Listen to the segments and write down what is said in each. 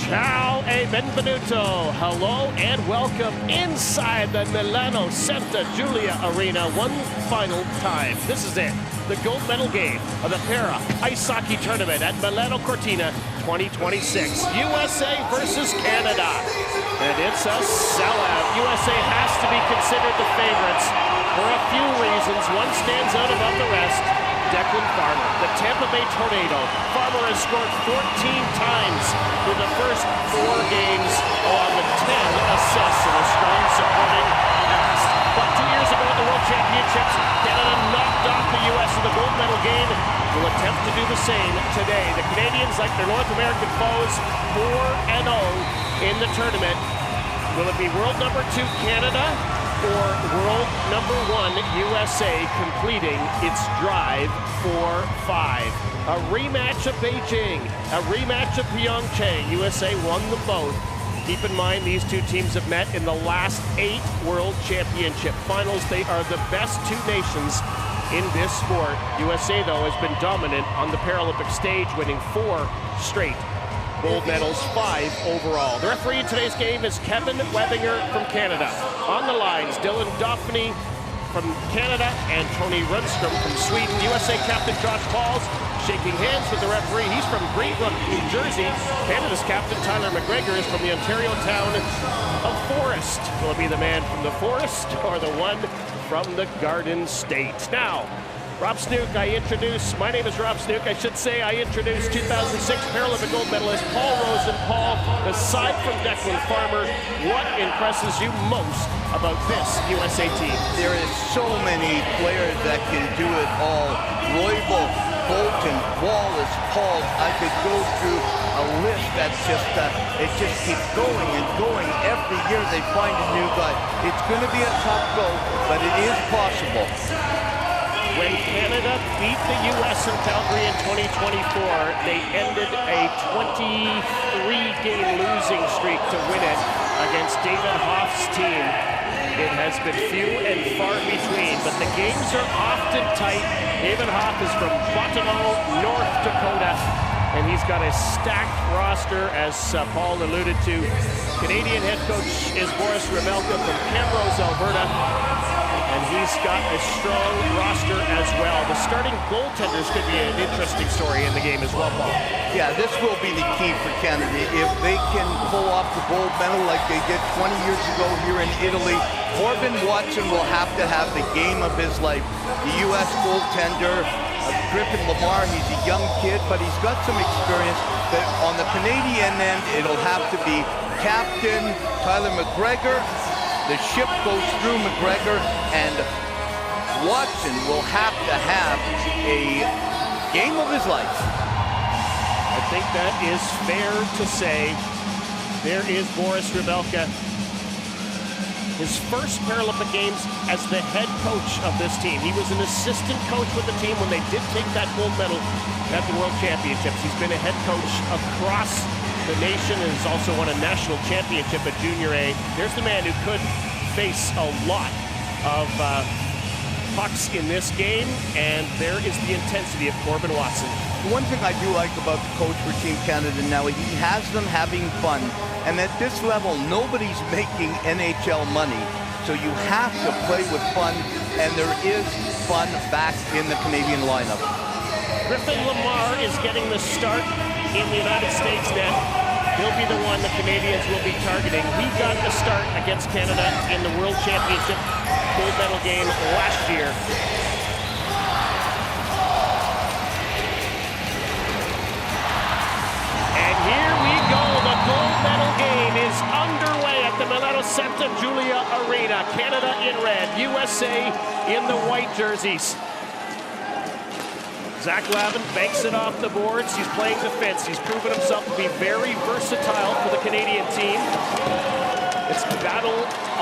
Ciao e benvenuto. Hello and welcome inside the Milano Santa Giulia Arena one final time. This is it, the gold medal game of the Para Ice Hockey Tournament at Milano Cortina 2026. USA versus Canada. And it's a sellout. USA has to be considered the favorites for a few reasons. One stands out above the rest. Declan Farmer, the Tampa Bay Tornado. Farmer has scored 14 times through the first 4 games, along with 10 assists and a strong supporting cast. But 2 years ago at the World Championships, Canada knocked off the U.S. in the gold medal game. Will attempt to do the same today. The Canadians, like their North American foes, 4-0 in the tournament. Will it be world number 2 Canada or world number 1 USA completing its drive for 5? A rematch of Beijing, a rematch of Pyeongchang. USA won them both. Keep in mind, these two teams have met in the last 8 World Championship finals. They are the best 2 nations in this sport. USA, though, has been dominant on the Paralympic stage, winning 4 straight gold medals, 5 overall. The referee in today's game is Kevin Webinger from Canada. On the lines, Dylan Dauphiney from Canada and Tony Rundstrom from Sweden. USA captain Josh Pauls shaking hands with the referee. He's from Greenbrook, New Jersey. Canada's captain Tyler McGregor is from the Ontario town of Forest. Will it be the man from the Forest or the one from the Garden State? Now, Rob Snook, my name is Rob Snook, I should say, I introduce 2006 Paralympic gold medalist Paul Rosenpaul. Aside from Declan Farmer, what impresses you most about this USA team? There is so many players that can do it all. Roybal, Bolton, Wallace, Paul. I could go through a list that's it just keeps going and going. Every year they find a new guy. It's going to be a tough go, but it is possible. When Canada beat the U.S. in Calgary in 2024, they ended a 23-game losing streak to win it against David Hoff's team. It has been few and far between, but the games are often tight. David Hoff is from Bottineau, North Dakota, and he's got a stacked roster, as Paul alluded to. Canadian head coach is Boris Remelka from Camrose, Alberta. And he's got a strong roster as well. The starting goaltenders could be an interesting story in the game as well, Paul. Yeah, this will be the key for Canada. If they can pull off the gold medal like they did 20 years ago here in Italy, Corbin Watson will have to have the game of his life. The U.S. goaltender, Griffin Lamar, he's a young kid, but he's got some experience. But on the Canadian end, it'll have to be Captain Tyler McGregor. The ship goes through McGregor, and Watson will have to have a game of his life. I think that is fair to say. There is Boris Remelka. His first Paralympic Games as the head coach of this team. He was an assistant coach with the team when they did take that gold medal at the World Championships. He's been a head coach across the nation and has also won a national championship at Junior A. There's the man who could face a lot of pucks in this game, and there is the intensity of Corbin Watson. The one thing I do like about the coach for Team Canada now, he has them having fun, and at this level, nobody's making NHL money, so you have to play with fun, and there is fun back in the Canadian lineup. Griffin Lamar is getting the start in the United States net. He'll be the one the Canadians will be targeting. He got the start against Canada in the World Championship gold medal game last year. And here we go. The gold medal game is underway at the Milano Santa Giulia Arena. Canada in red, USA in the white jerseys. Zach Lavin banks it off the boards. He's playing defense. He's proven himself to be very versatile for the Canadian team. It's a battle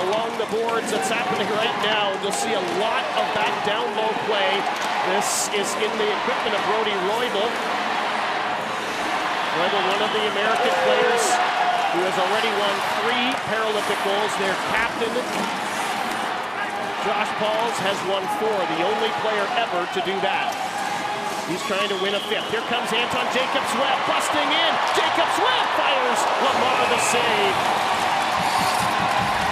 along the boards that's happening right now. You'll see a lot of that down-low play. This is in the equipment of Brody Roybal. Roybal, one of the American players who has already won 3 Paralympic goals. Their captain, Josh Pauls, has won 4, the only player ever to do that. He's trying to win a fifth. Here comes Anton Jacobs-Webb, busting in. Jacobs-Webb fires. Lamar the save.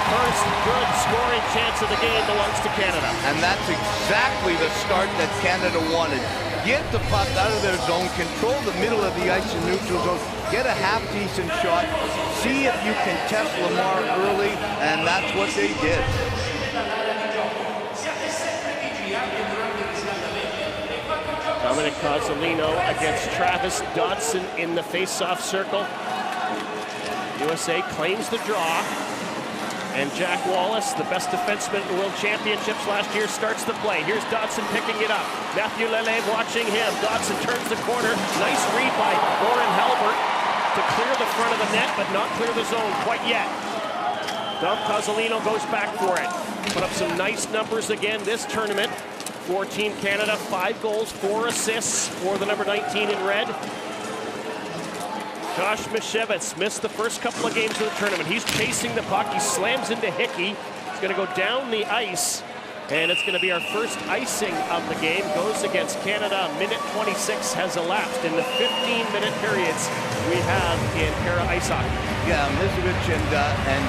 First good scoring chance of the game belongs to Canada. And that's exactly the start that Canada wanted. Get the puck out of their zone, control the middle of the ice in neutral zone, get a half-decent shot, see if you can test Lamar early, and that's what they did. Dominic Cozzolino against Travis Dodson in the face-off circle. USA claims the draw. And Jack Wallace, the best defenseman at the World Championships last year, starts the play. Here's Dodson picking it up. Matthew Lele watching him. Dodson turns the corner. Nice read by Oren Halbert to clear the front of the net, but not clear the zone quite yet. Dom Cozzolino goes back for it. Put up some nice numbers again this tournament for Team Canada. 5 goals, 4 assists for the number 19 in red. Josh Mishevitz missed the first couple of games of the tournament. He's chasing the puck. He slams into Hickey. He's going to go down the ice, and it's going to be our first icing of the game. Goes against Canada. Minute 26 has elapsed in the 15-minute periods we have in para ice hockey. Yeah, Mishevitz and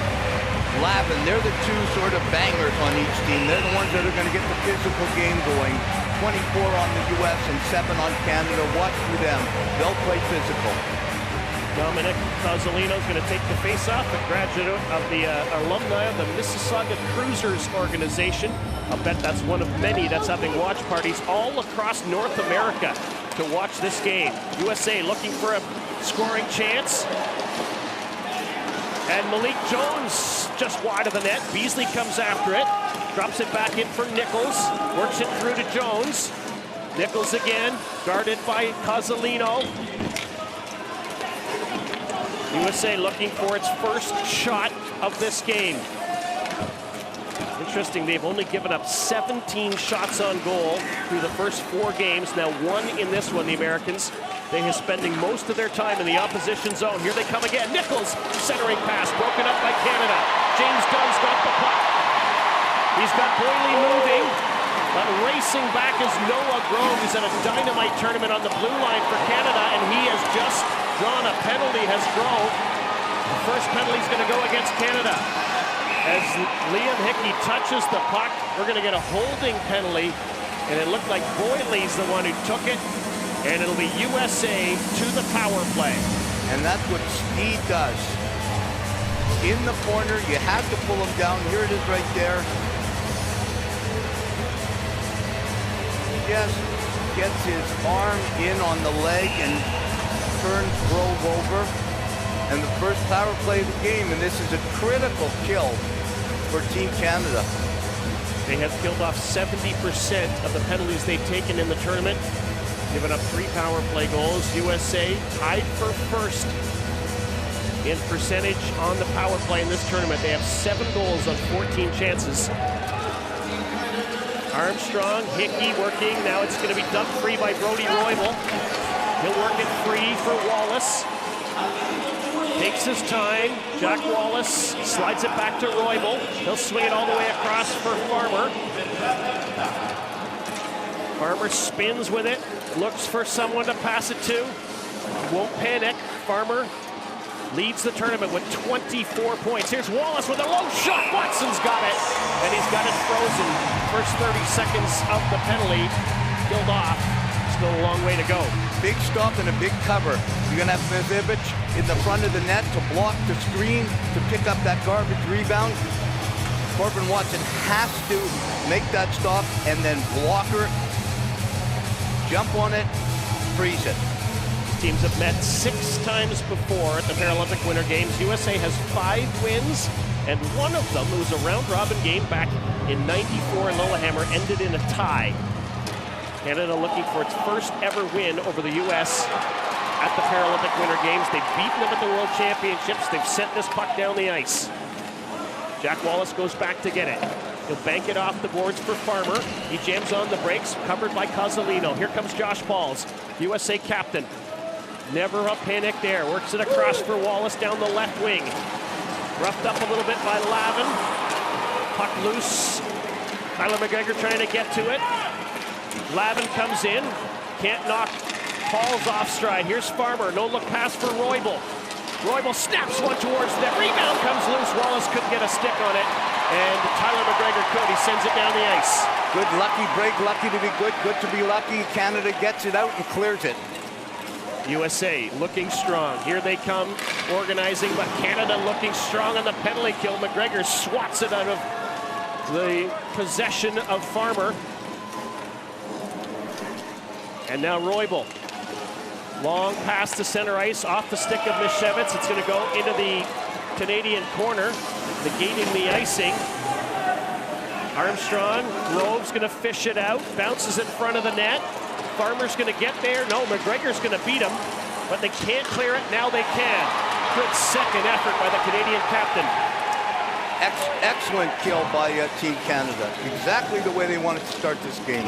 Lavin, they're the two sort of bangers on each team. They're the ones that are going to get the physical game going. 24 on the U.S. and 7 on Canada. Watch for them. They'll play physical. Dominic Cozzolino is going to take the face-off, a graduate of the alumni of the Mississauga Cruisers organization. I'll bet that's one of many that's having watch parties all across North America to watch this game. USA looking for a scoring chance. And Malik Jones just wide of the net. Beasley comes after it, drops it back in for Nichols, works it through to Jones. Nichols again, guarded by Cozzolino. USA looking for its first shot of this game. Interesting, they've only given up 17 shots on goal through the first 4 games. Now 1 in this one, the Americans. They are spending most of their time in the opposition zone. Here they come again. Nichols, centering pass, broken up by Canada. James Dunn's got the puck. He's got Boyle moving, but racing back is Noah Grove. He's at a dynamite tournament on the blue line for Canada, and he has just drawn a penalty, has Grove. The first penalty is going to go against Canada. As Liam Hickey touches the puck, we're going to get a holding penalty, and it looked like Boyley's the one who took it, and it'll be USA to the power play. And that's what speed does. In the corner, you have to pull him down. Here it is right there. Just gets his arm in on the leg and turns Grove over. And the first power play of the game, and this is a critical kill for Team Canada. They have killed off 70% of the penalties they've taken in the tournament, given up 3 power play goals. USA tied for first in percentage on the power play in this tournament. They have 7 goals on 14 chances. Armstrong, Hickey working. Now it's going to be dumped free by Brody Roybal. He'll work it free for Wallace. Takes his time. Jack Wallace slides it back to Roybal. He'll swing it all the way across for Farmer. Farmer spins with it. Looks for someone to pass it to. Won't panic. Farmer leads the tournament with 24 points. Here's Wallace with a low shot. Watson's got it. And he's got it frozen. First 30 seconds of the penalty killed off. Still a long way to go. Big stop and a big cover. You're going to have Mishevitz in the front of the net to block the screen, to pick up that garbage rebound. Corbin Watson has to make that stop and then block her, jump on it, freeze it. Teams have met 6 times before at the Paralympic Winter Games. USA has 5 wins, and one of them, it was a round-robin game back in '94 in Lillehammer, ended in a tie. Canada looking for its first ever win over the U.S. at the Paralympic Winter Games. They've beaten them at the World Championships. They've sent this puck down the ice. Jack Wallace goes back to get it. He'll bank it off the boards for Farmer. He jams on the brakes, covered by Cozzolino. Here comes Josh Pauls, USA captain. Never a panic there. Works it across for Wallace down the left wing. Roughed up a little bit by Lavin. Puck loose. Tyler McGregor trying to get to it. Lavin comes in. Can't knock Paul's off stride. Here's Farmer. No look pass for Roybal. Roybal snaps one towards the net. Rebound comes loose. Wallace couldn't get a stick on it. And Tyler McGregor could. He sends it down the ice. Good lucky break. Lucky to be good. Good to be lucky. Canada gets it out and clears it. USA looking strong. Here they come, organizing, but Canada looking strong on the penalty kill. McGregor swats it out of the possession of Farmer. And now Roybal. Long pass to center ice, off the stick of Mishevitz. It's going to go into the Canadian corner, negating the icing. Armstrong, Grove's going to fish it out, bounces in front of the net. Farmer's going to get there. No, McGregor's going to beat him, but they can't clear it. Now they can. Good second effort by the Canadian captain. Excellent kill by Team Canada. Exactly the way they wanted to start this game.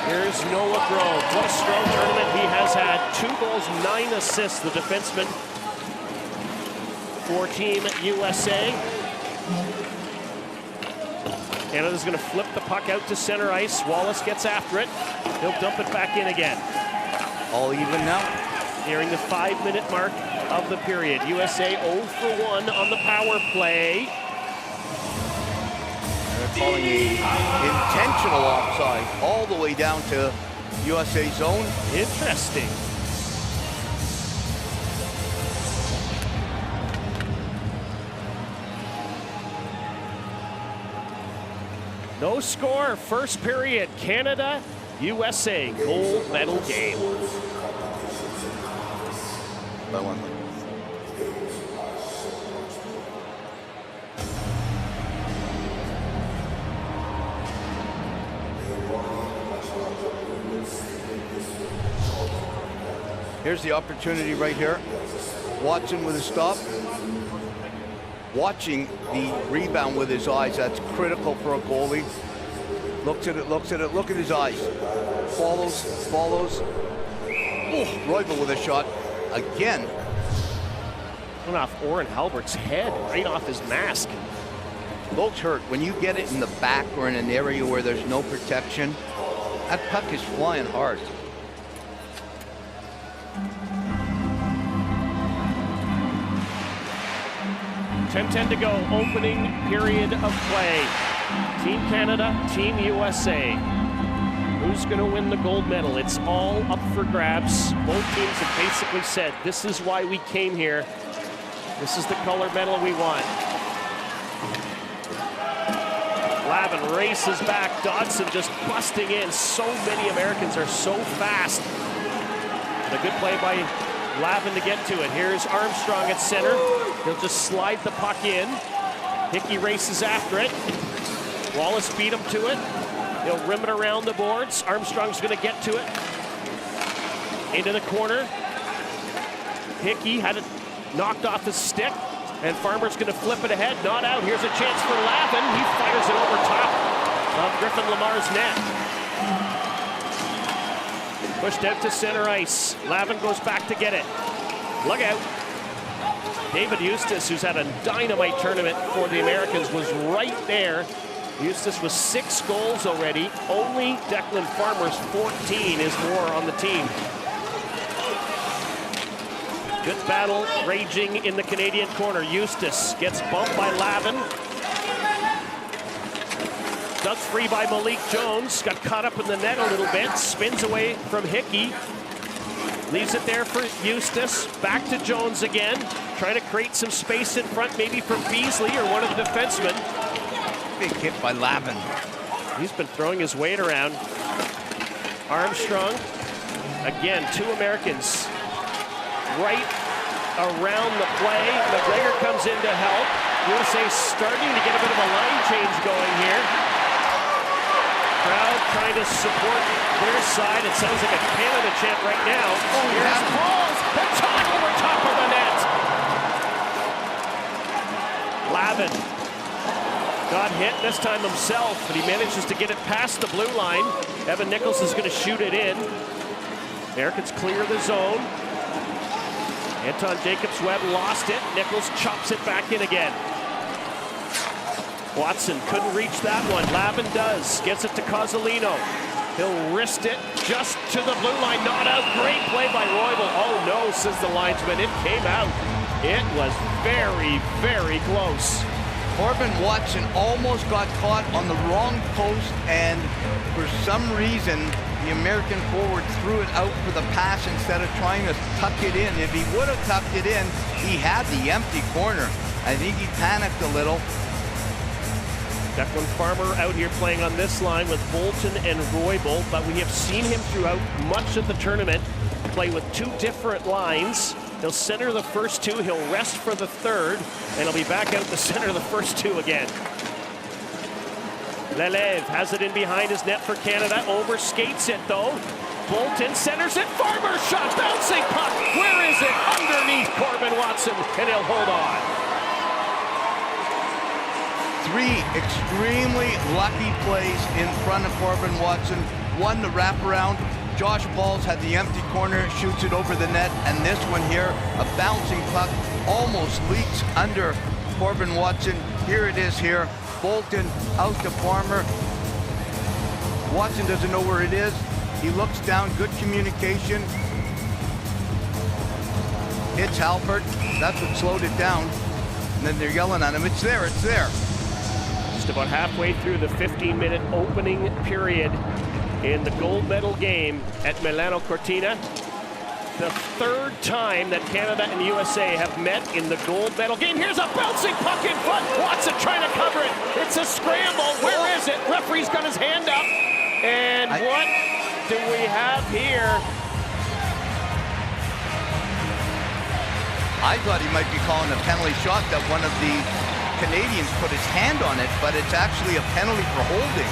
Here's Noah Grove. What a strong tournament he has had. 2 goals, 9 assists, the defenseman for Team USA. Canada's going to flip the puck out to center ice. Wallace gets after it. He'll dump it back in again. All even now. Nearing the 5-minute mark of the period. USA 0 for 1 on the power play. They're calling an intentional offside all the way down to USA zone. Interesting. No score, first period. Canada, USA, gold medal game. That one. Here's the opportunity right here. Watson with a stop. Watching the rebound with his eyes, that's critical for a goalie. Looks at it, looks at it, look at his eyes. Follows. Oh, Roybal with a shot again. Went off Oren Halbert's head, right off his mask. Those hurt. When you get it in the back or in an area where there's no protection, that puck is flying hard. .10 to go, opening period of play. Team Canada, Team USA. Who's going to win the gold medal? It's all up for grabs. Both teams have basically said, this is why we came here. This is the color medal we want. Lavin races back. Dodson just busting in. So many Americans are so fast. And a good play by Lavin to get to it. Here's Armstrong at center. He'll just slide the puck in. Hickey races after it. Wallace beat him to it. He'll rim it around the boards. Armstrong's going to get to it. Into the corner. Hickey had it knocked off his stick. And Farmer's going to flip it ahead. Not out. Here's a chance for Lavin. He fires it over top of Griffin Lamar's net. Pushed out to center ice. Lavin goes back to get it. Look out. David Eustace, who's had a dynamite tournament for the Americans, was right there. Eustace with 6 goals already. Only Declan Farmer's 14 is more on the team. Good battle raging in the Canadian corner. Eustace gets bumped by Lavin. Dug free by Malik Jones. Got caught up in the net a little bit. Spins away from Hickey. Leaves it there for Eustace. Back to Jones again. Trying to create some space in front, maybe for Beasley or one of the defensemen. Big hit by Lavin. He's been throwing his weight around. Armstrong. Again, 2 Americans right around the play. McGregor comes in to help. USA starting to get a bit of a line change going here. Crowd trying to support their side. It sounds like a Canada chant right now. Oh, here's Pauls. The top over top of the net. Lavin got hit this time himself, but he manages to get it past the blue line. Evan Nichols is going to shoot it in. Americans clear the zone. Anton Jacobs-Webb lost it. Nichols chops it back in again. Watson couldn't reach that one. Lavin does. Gets it to Cozzolino. He'll wrist it just to the blue line. Not out. Great play by Roybal. Oh no, says the linesman. It came out. It was very, very close. Corbin Watson almost got caught on the wrong post, and for some reason, the American forward threw it out for the pass instead of trying to tuck it in. If he would have tucked it in, he had the empty corner. I think he panicked a little. Declan Farmer out here playing on this line with Bolton and Roybal, but we have seen him throughout much of the tournament play with two different lines. He'll center the first two, he'll rest for the third, and he'll be back out to center the first two again. Lelev has it in behind his net for Canada, overskates it though. Bolton centers it, Farmer shot, bouncing puck. Where is it? Underneath Corbin Watson, and he'll hold on. Three extremely lucky plays in front of Corbin Watson. One, the wraparound. Josh Balls had the empty corner, shoots it over the net, and this one here, a bouncing puck, almost leaks under Corbin Watson. Here it is here. Bolton out to Farmer. Watson doesn't know where it is. He looks down, good communication. It's Halpert. That's what slowed it down. And then they're yelling at him. It's there, it's there. Just about halfway through the 15-minute opening period in the gold medal game at Milano Cortina. The third time that Canada and USA have met in the gold medal game. Here's a bouncing puck in front. Watson trying to cover it. It's a scramble. Where is it? Referee's got his hand up. And what do we have here? I thought he might be calling a penalty shot, that one of the Canadians put his hand on it, but it's actually a penalty for holding.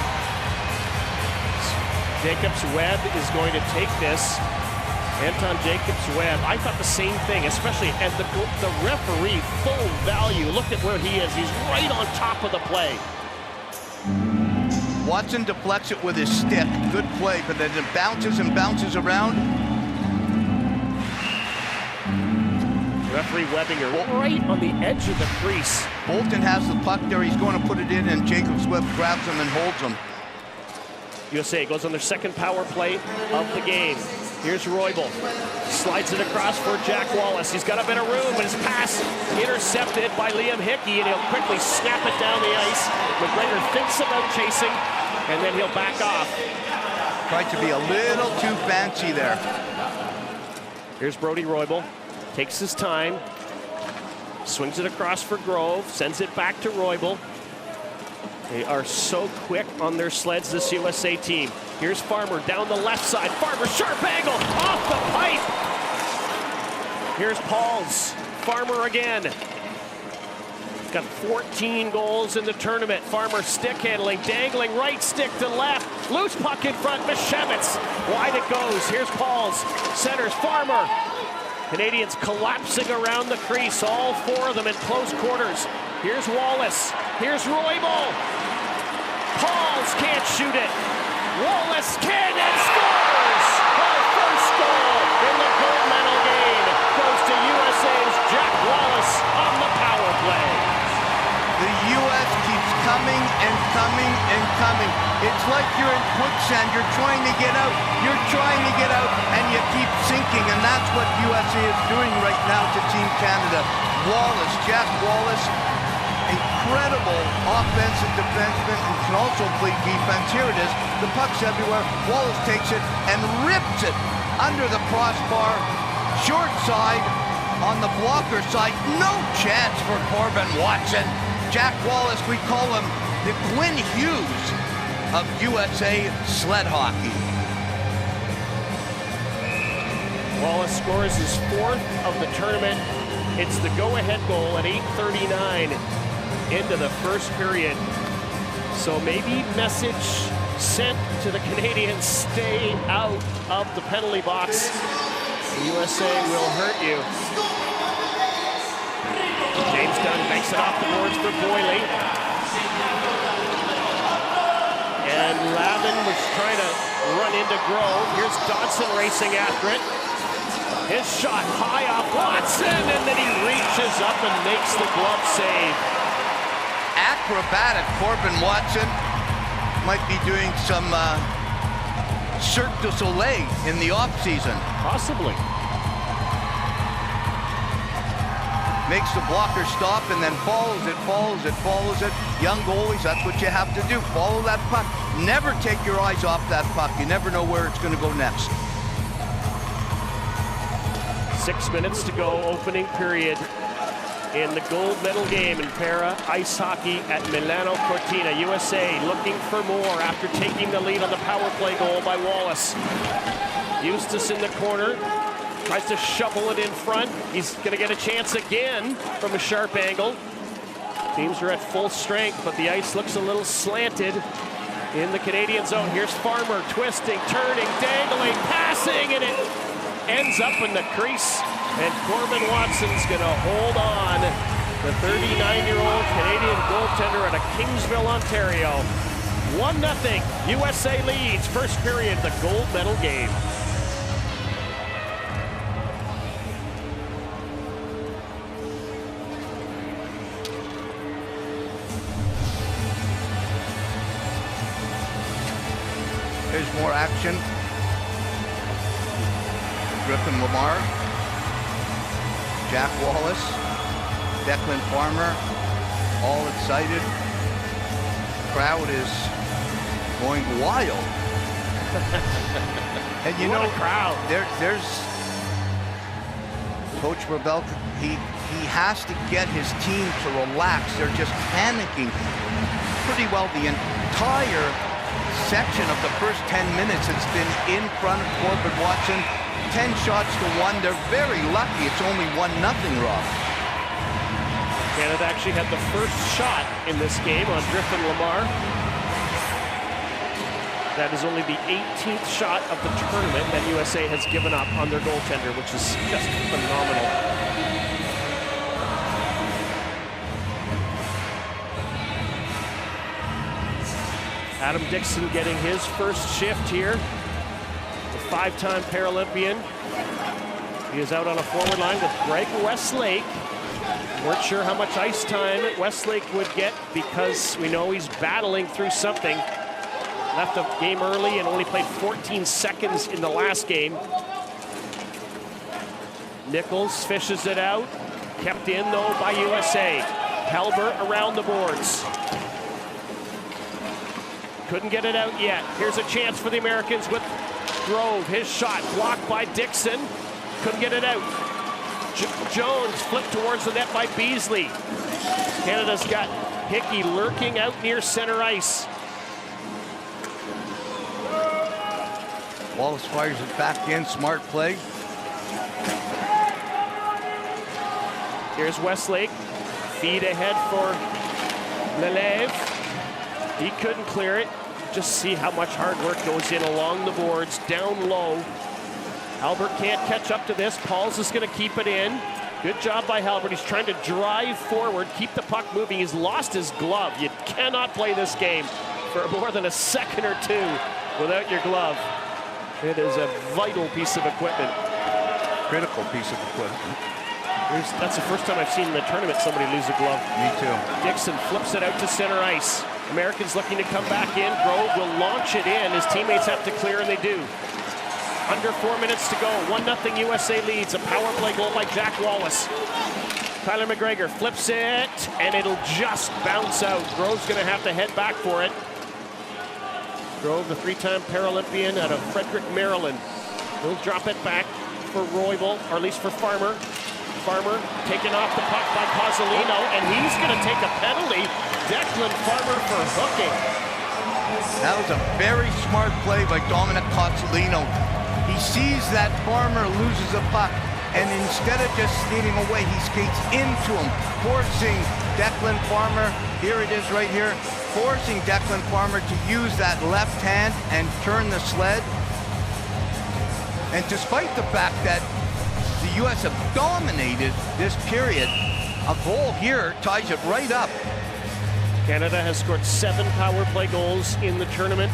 Jacobs-Webb is going to take this. Anton Jacobs-Webb, I thought the same thing, especially as the referee, full value. Look at where he is. He's right on top of the play. Watson deflects it with his stick. Good play, but then it bounces and bounces around. Referee Webbinger right on the edge of the crease. Bolton has the puck there. He's going to put it in, and Jacobs-Webb grabs him and holds him. USA goes on their second power play of the game. Here's Roybal. Slides it across for Jack Wallace. He's got a bit of room, but his pass intercepted by Liam Hickey, and he'll quickly snap it down the ice. McGregor thinks about chasing, and then he'll back off. Tried to be a little too fancy there. Here's Brodie Roybal. Takes his time. Swings it across for Grove. Sends it back to Roybal. They are so quick on their sleds, this USA team. Here's Farmer down the left side. Farmer, sharp angle, off the pipe. Here's Pauls. Farmer again. Got 14 goals in the tournament. Farmer stick handling, dangling right stick to left. Loose puck in front, Mishevitz. Wide it goes. Here's Pauls. Centers, Farmer. Canadians collapsing around the crease, all four of them in close quarters. Here's Wallace. Here's Roybal. Pauls can't shoot it. Wallace can and scores! Our first goal in the gold medal game goes to USA's Jack Wallace on the power play. The U.S. keeps coming and coming and coming. It's like you're in quicksand. You're trying to get out. You're trying to get out, and you keep sinking, and that's what USA is doing right now to Team Canada. Wallace, Jack Wallace, incredible offensive defenseman who can also play defense. Here it is. The puck's everywhere. Wallace takes it and rips it under the crossbar. Short side on the blocker side. No chance for Corbin Watson. Jack Wallace, we call him the Quinn Hughes of USA sled hockey. Wallace scores his fourth of the tournament. It's the go-ahead goal at 8:39 into the first period. So maybe message sent to the Canadians, stay out of the penalty box. The USA will hurt you. James Dunn makes it off the boards for Boyle. And Lavin was trying to run into Grove. Here's Dodson racing after it. His shot high off Watson, and then he reaches up and makes the glove save. Acrobatic Corbin Watson might be doing some Cirque du Soleil in the off-season. Possibly. Makes the blocker stop and then follows it. Young goalies, that's what you have to do. Follow that puck. Never take your eyes off that puck. You never know where it's going to go next. 6 minutes to go, opening period in the gold medal game in para ice hockey at Milano Cortina. USA looking for more after taking the lead on the power play goal by Wallace. Eustace in the corner. Tries to shovel it in front. He's going to get a chance again from a sharp angle. Teams are at full strength, but the ice looks a little slanted in the Canadian zone. Here's Farmer twisting, turning, dangling, passing, and it ends up in the crease. And Corbin Watson's going to hold on. The 39-year-old Canadian goaltender out of Kingsville, Ontario. 1-0. USA leads first period, the gold medal game. There's more action. Griffin Lamar, Jack Wallace, Declan Farmer, all excited. Crowd is going wild. And you know, crowd. There's Coach Rebel. He has to get his team to relax. They're just panicking pretty well the entire section of the first 10 minutes. It's been in front of Corbin Watson. 10 shots to 1. They're very lucky. It's only 1-0, Rob. Canada actually had the first shot in this game on Griffin Lamar. That is only the 18th shot of the tournament that USA has given up on their goaltender, which is just phenomenal. Adam Dixon getting his first shift here. The 5-time Paralympian. He is out on a forward line with Greg Westlake. Weren't sure how much ice time Westlake would get because we know he's battling through something. Left the game early and only played 14 seconds in the last game. Nichols fishes it out. Kept in, though, by USA. Halbert around the boards. Couldn't get it out yet. Here's a chance for the Americans with Grove. His shot blocked by Dixon. Couldn't get it out. Jones flipped towards the net by Beasley. Canada's got Hickey lurking out near center ice. Wallace fires it back in. Smart play. Here's Westlake. Feed ahead for Leleve. He couldn't clear it. Just see how much hard work goes in along the boards, down low. Halbert can't catch up to this. Pauls is going to keep it in. Good job by Halbert. He's trying to drive forward, keep the puck moving. He's lost his glove. You cannot play this game for more than a second or two without your glove. It is a vital piece of equipment. Critical piece of equipment. That's the first time I've seen in the tournament somebody lose a glove. Me too. Dixon flips it out to center ice. Americans looking to come back in. Grove will launch it in. His teammates have to clear, and they do. Under 4 minutes to go. 1-0 USA leads. A power play goal by Jack Wallace. Tyler McGregor flips it, and it'll just bounce out. Grove's going to have to head back for it. Grove, the 3-time Paralympian out of Frederick, Maryland. He'll drop it back for Roybal, or at least for Farmer. Farmer taken off the puck by Cozzolino, and he's going to take a penalty. Declan Farmer for hooking. That was a very smart play by Dominic Cozzolino. He sees that Farmer loses a puck, and instead of just skating away, he skates into him, forcing Declan Farmer, here it is right here, forcing Declan Farmer to use that left hand and turn the sled. And despite the fact that the U.S. have dominated this period, a goal here ties it right up. Canada has scored 7 power play goals in the tournament.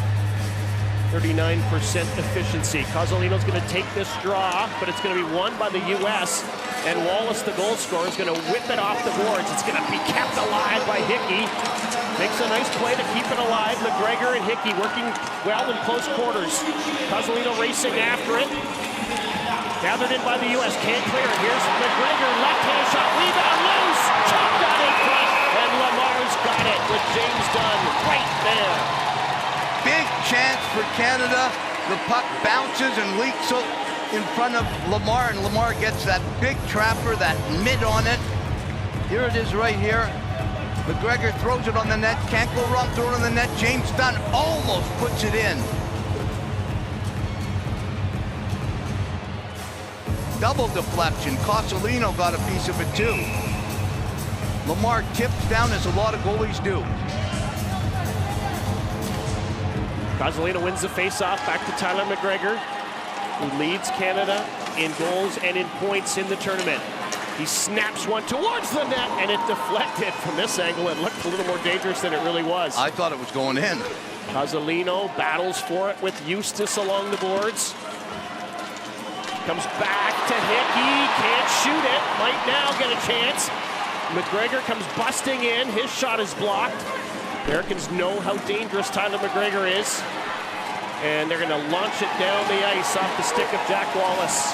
39% efficiency. Cozzolino's going to take this draw, but it's going to be won by the U.S. And Wallace, the goal scorer, is going to whip it off the boards. It's going to be kept alive by Hickey. Makes a nice play to keep it alive. McGregor and Hickey working well in close quarters. Cozzolino racing after it. Gathered in by the U.S. Can't clear it. Here's McGregor. Left-hand shot. Rebound loose. Chopped out in front. And Lamar's got it with James Dunn right there. Big chance for Canada. The puck bounces and leaks in front of Lamar, and Lamar gets that big trapper, that mid on it. Here it is right here. McGregor throws it on the net. Can't go wrong throwing it on the net. James Dunn almost puts it in. Double deflection. Cozzolino got a piece of it too. Lamar tips down as a lot of goalies do. Cozzolino wins the face-off, back to Tyler McGregor, who leads Canada in goals and in points in the tournament. He snaps one towards the net, and it deflected. From this angle, it looked a little more dangerous than it really was. I thought it was going in. Cozzolino battles for it with Eustace along the boards. Comes back to Hickey, can't shoot it, might now get a chance. McGregor comes busting in, his shot is blocked. Americans know how dangerous Tyler McGregor is, and they're going to launch it down the ice off the stick of Jack Wallace.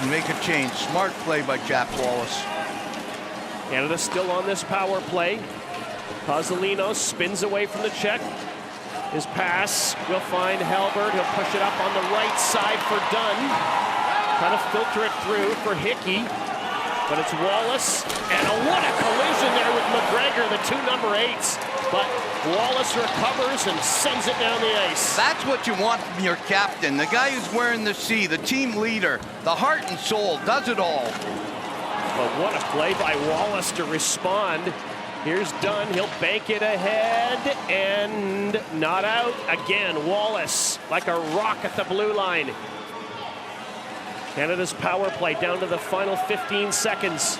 And make a change. Smart play by Jack Wallace. Canada still on this power play. Cozzolino spins away from the check. His pass will find Halbert. He'll push it up on the right side for Dunn. Trying to filter it through for Hickey. But it's Wallace, and what a collision there with McGregor, the two number 8s. But Wallace recovers and sends it down the ice. That's what you want from your captain, the guy who's wearing the C, the team leader, the heart and soul, does it all. But what a play by Wallace to respond. Here's Dunn, he'll bank it ahead, and not out. Again, Wallace, like a rock at the blue line. Canada's power play down to the final 15 seconds.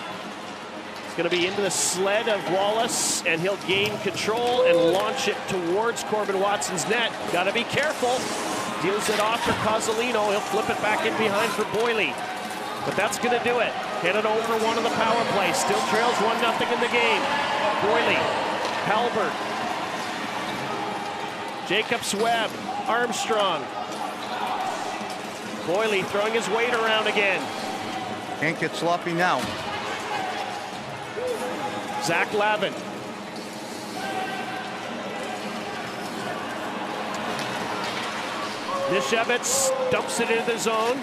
It's going to be into the sled of Wallace, and he'll gain control and launch it towards Corbin Watson's net. Got to be careful. Deals it off for Cozzolino. He'll flip it back in behind for Boyle. But that's going to do it. Canada over one on the power play. Still trails 1-0 in the game. Boyle, Halbert, Jacobs-Webb, Armstrong. Boyle throwing his weight around again. Can't get sloppy now. Zach Lavin. Nishevitz dumps it into the zone.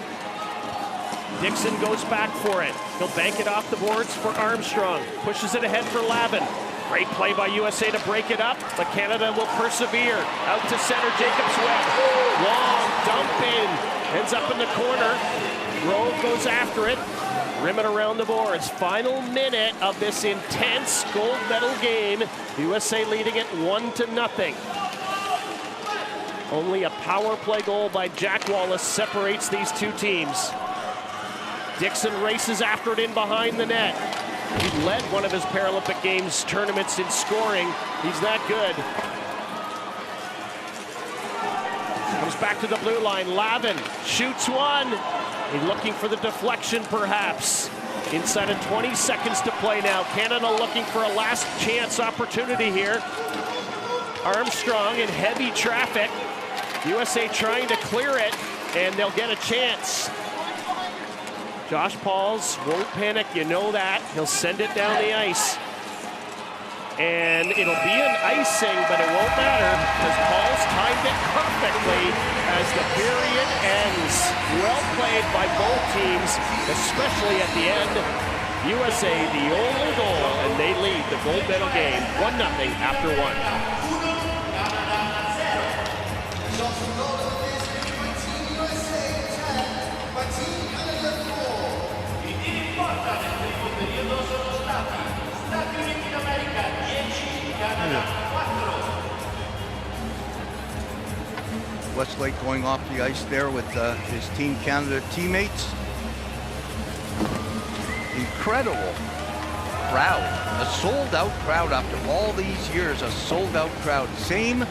Dixon goes back for it. He'll bank it off the boards for Armstrong. Pushes it ahead for Lavin. Great play by USA to break it up, but Canada will persevere. Out to center, Jacobs-Webb. Long dump in. Ends up in the corner. Grove goes after it. Rim it around the boards. Final minute of this intense gold medal game. USA leading it 1-0. Only a power play goal by Jack Wallace separates these two teams. Dixon races after it in behind the net. He led one of his Paralympic Games tournaments in scoring. He's that good. Comes back to the blue line. Lavin shoots one. He's looking for the deflection, perhaps. Inside of 20 seconds to play now. Canada looking for a last chance opportunity here. Armstrong in heavy traffic. USA trying to clear it, and they'll get a chance. Josh Pauls won't panic, you know that. He'll send it down the ice. And it'll be an icing, but it won't matter because Pauls timed it perfectly as the period ends. Well played by both teams, especially at the end. USA the only goal, and they lead the gold medal game 1-0 after one. Westlake going off the ice there with his Team Canada teammates. Incredible crowd, a sold-out crowd after all these years, a sold-out crowd. Same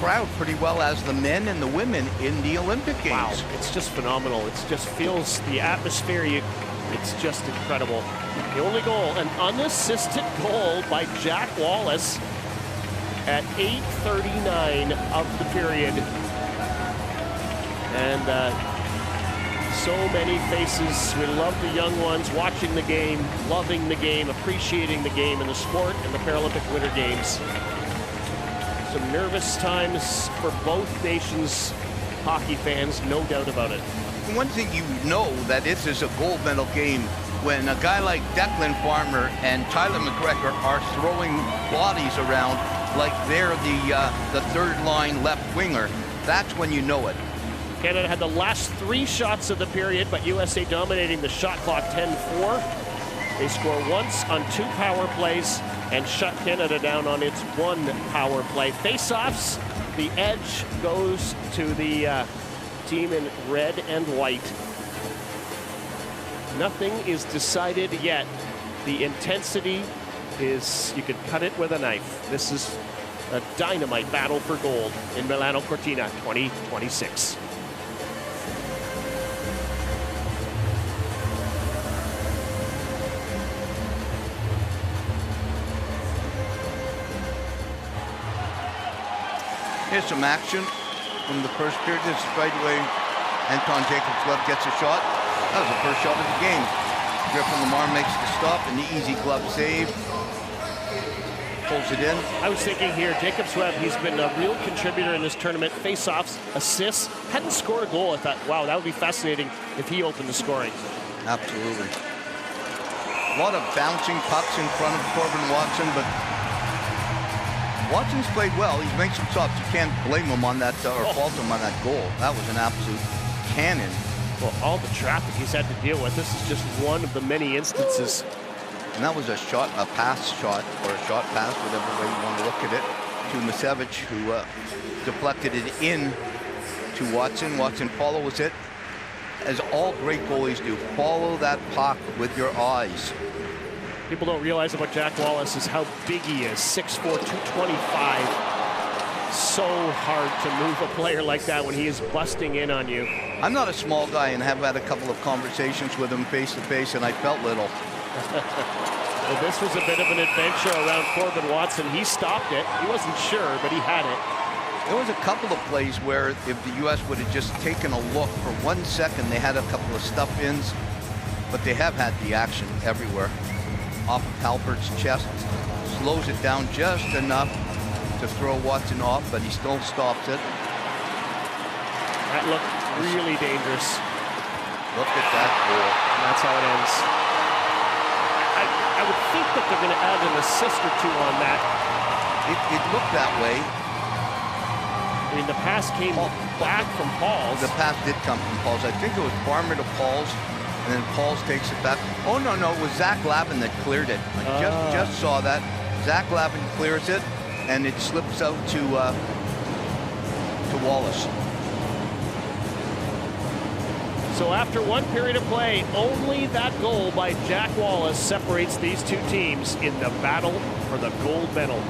crowd pretty well as the men and the women in the Olympic Games. Wow, it's just phenomenal. It just feels the atmosphere. It's just incredible. The only goal, an unassisted goal by Jack Wallace at 8:39 of the period. And so many faces. We love the young ones watching the game, loving the game, appreciating the game and the sport and the Paralympic Winter Games. Some nervous times for both nations' hockey fans, no doubt about it. One thing you know that this is a gold medal game when a guy like Declan Farmer and Tyler McGregor are throwing bodies around like they're the third line left winger. That's when you know it. Canada had the last 3 shots of the period, but USA dominating the shot clock 10-4. They score once on 2 power plays and shut Canada down on its 1 power play. Face-offs, the edge goes to the team in red and white. Nothing is decided yet. The intensity is, you could cut it with a knife. This is a dynamite battle for gold in Milano Cortina 2026. Here's some action from the first period. This is right away. Anton Jacobs' glove gets a shot. That was the first shot of the game. Griffin Lamar makes the stop, and the easy glove save. Pulls it in. I was thinking here, Jacobs Webb, he's been a real contributor in this tournament. Face-offs, assists, hadn't scored a goal. I thought, wow, that would be fascinating if he opened the scoring. Absolutely. A lot of bouncing pucks in front of Corbin Watson, but Watson's played well. He's made some stops. You can't blame him on that or fault him on that goal. That was an absolute cannon. Well, all the traffic he's had to deal with. This is just one of the many instances. And that was a shot, a pass shot, or a shot pass, whatever way you want to look at it, to Masevich, who deflected it in to Watson. Watson follows it, as all great goalies do. Follow that puck with your eyes. People don't realize about Jack Wallace is how big he is, 6'4", 225. So hard to move a player like that when he is busting in on you. I'm not a small guy and have had a couple of conversations with him face to face, and I felt little. Well, this was a bit of an adventure around Corbin Watson. He stopped it. He wasn't sure, but he had it. There was a couple of plays where if the U.S. would have just taken a look for 1 second, they had a couple of stuff-ins, but they have had the action everywhere. Off of Halbert's chest, slows it down just enough to throw Watson off, but he still stops it. That looked really dangerous. Look at that goal. And that's how it ends. I would think that they're going to add an assist or 2 on that. It looked that way. I mean, the pass came back from Pauls. The pass did come from Pauls. I think it was Farmer to Pauls, and then Pauls takes it back. Oh, no, it was Zach Lavin that cleared it. I just saw that. Zach Lavin clears it, and it slips out to Wallace. So after 1 period of play, only that goal by Jack Wallace separates these 2 teams in the battle for the gold medal.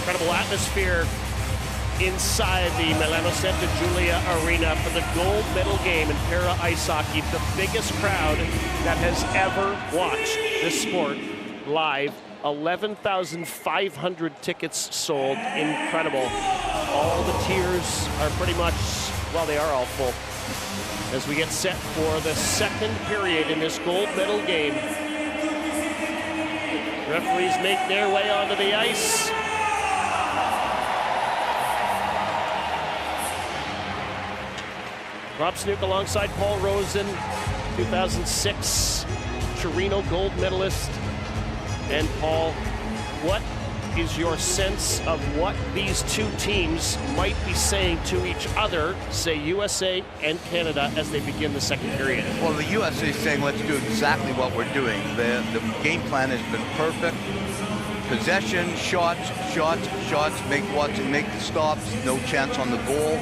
Incredible atmosphere inside the Milano Arena for the gold medal game in para ice hockey. The biggest crowd that has ever watched this sport live. 11,500 tickets sold. Incredible. All the tiers are pretty much, well, they are all full. As we get set for the second period in this gold medal game. Referees make their way onto the ice. Rob Snook alongside Paul Rosen, 2006 Torino gold medalist. And Paul, what is your sense of what these two teams might be saying to each other, say USA and Canada, as they begin the second period? Well, the USA is saying, let's do exactly what we're doing. The game plan has been perfect. Possession, shots, make Watson make the stops, no chance on the goal.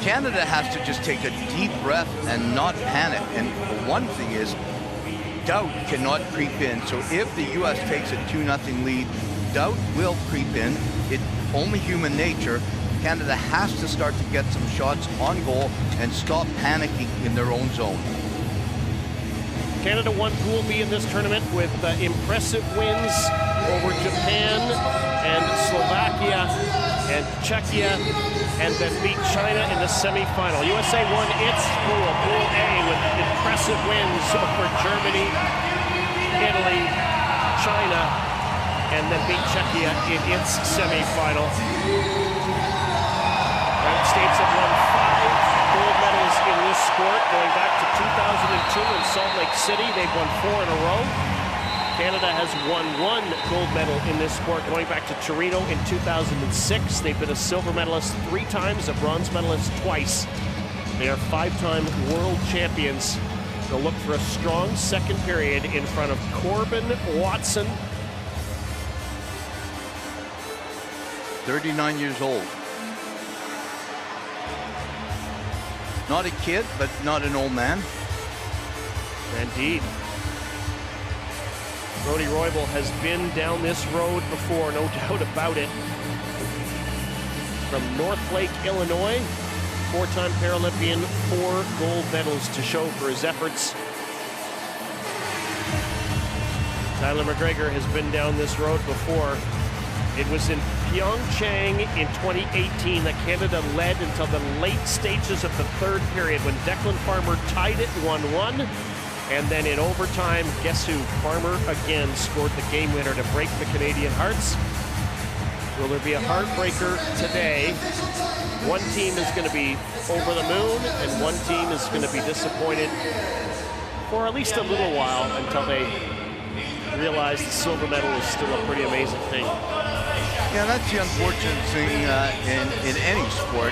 Canada has to just take a deep breath and not panic. And the one thing is, doubt cannot creep in. So if the U.S. takes a 2-0 lead, doubt will creep in. It's only human nature. Canada has to start to get some shots on goal and stop panicking in their own zone. Canada won Pool B in this tournament with impressive wins over Japan and Slovakia and Czechia, and then beat China in the semifinal. USA won its pool, Pool A, with impressive wins over Germany, Italy, China, and then beat Czechia in its semifinal. United States have won 5 gold medals in this sport, going back to 2002 in Salt Lake City. They've won 4 in a row. Canada has won 1 gold medal in this sport, going back to Torino in 2006. They've been a silver medalist 3 times, a bronze medalist twice. They are 5-time world champions. They'll look for a strong second period in front of Corbin Watson. 39 years old. Not a kid, but not an old man. Indeed. Rody Roybal has been down this road before, no doubt about it. From North Lake, Illinois, 4-time Paralympian, 4 gold medals to show for his efforts. Tyler McGregor has been down this road before. It was in Pyeongchang in 2018 that Canada led until the late stages of the third period when Declan Farmer tied it 1-1. And then in overtime, guess who? Farmer again scored the game winner to break the Canadian hearts. Will there be a heartbreaker today? One team is going to be over the moon, and one team is going to be disappointed for at least a little while until they realize the silver medal is still a pretty amazing thing. Yeah, that's the unfortunate thing in any sport.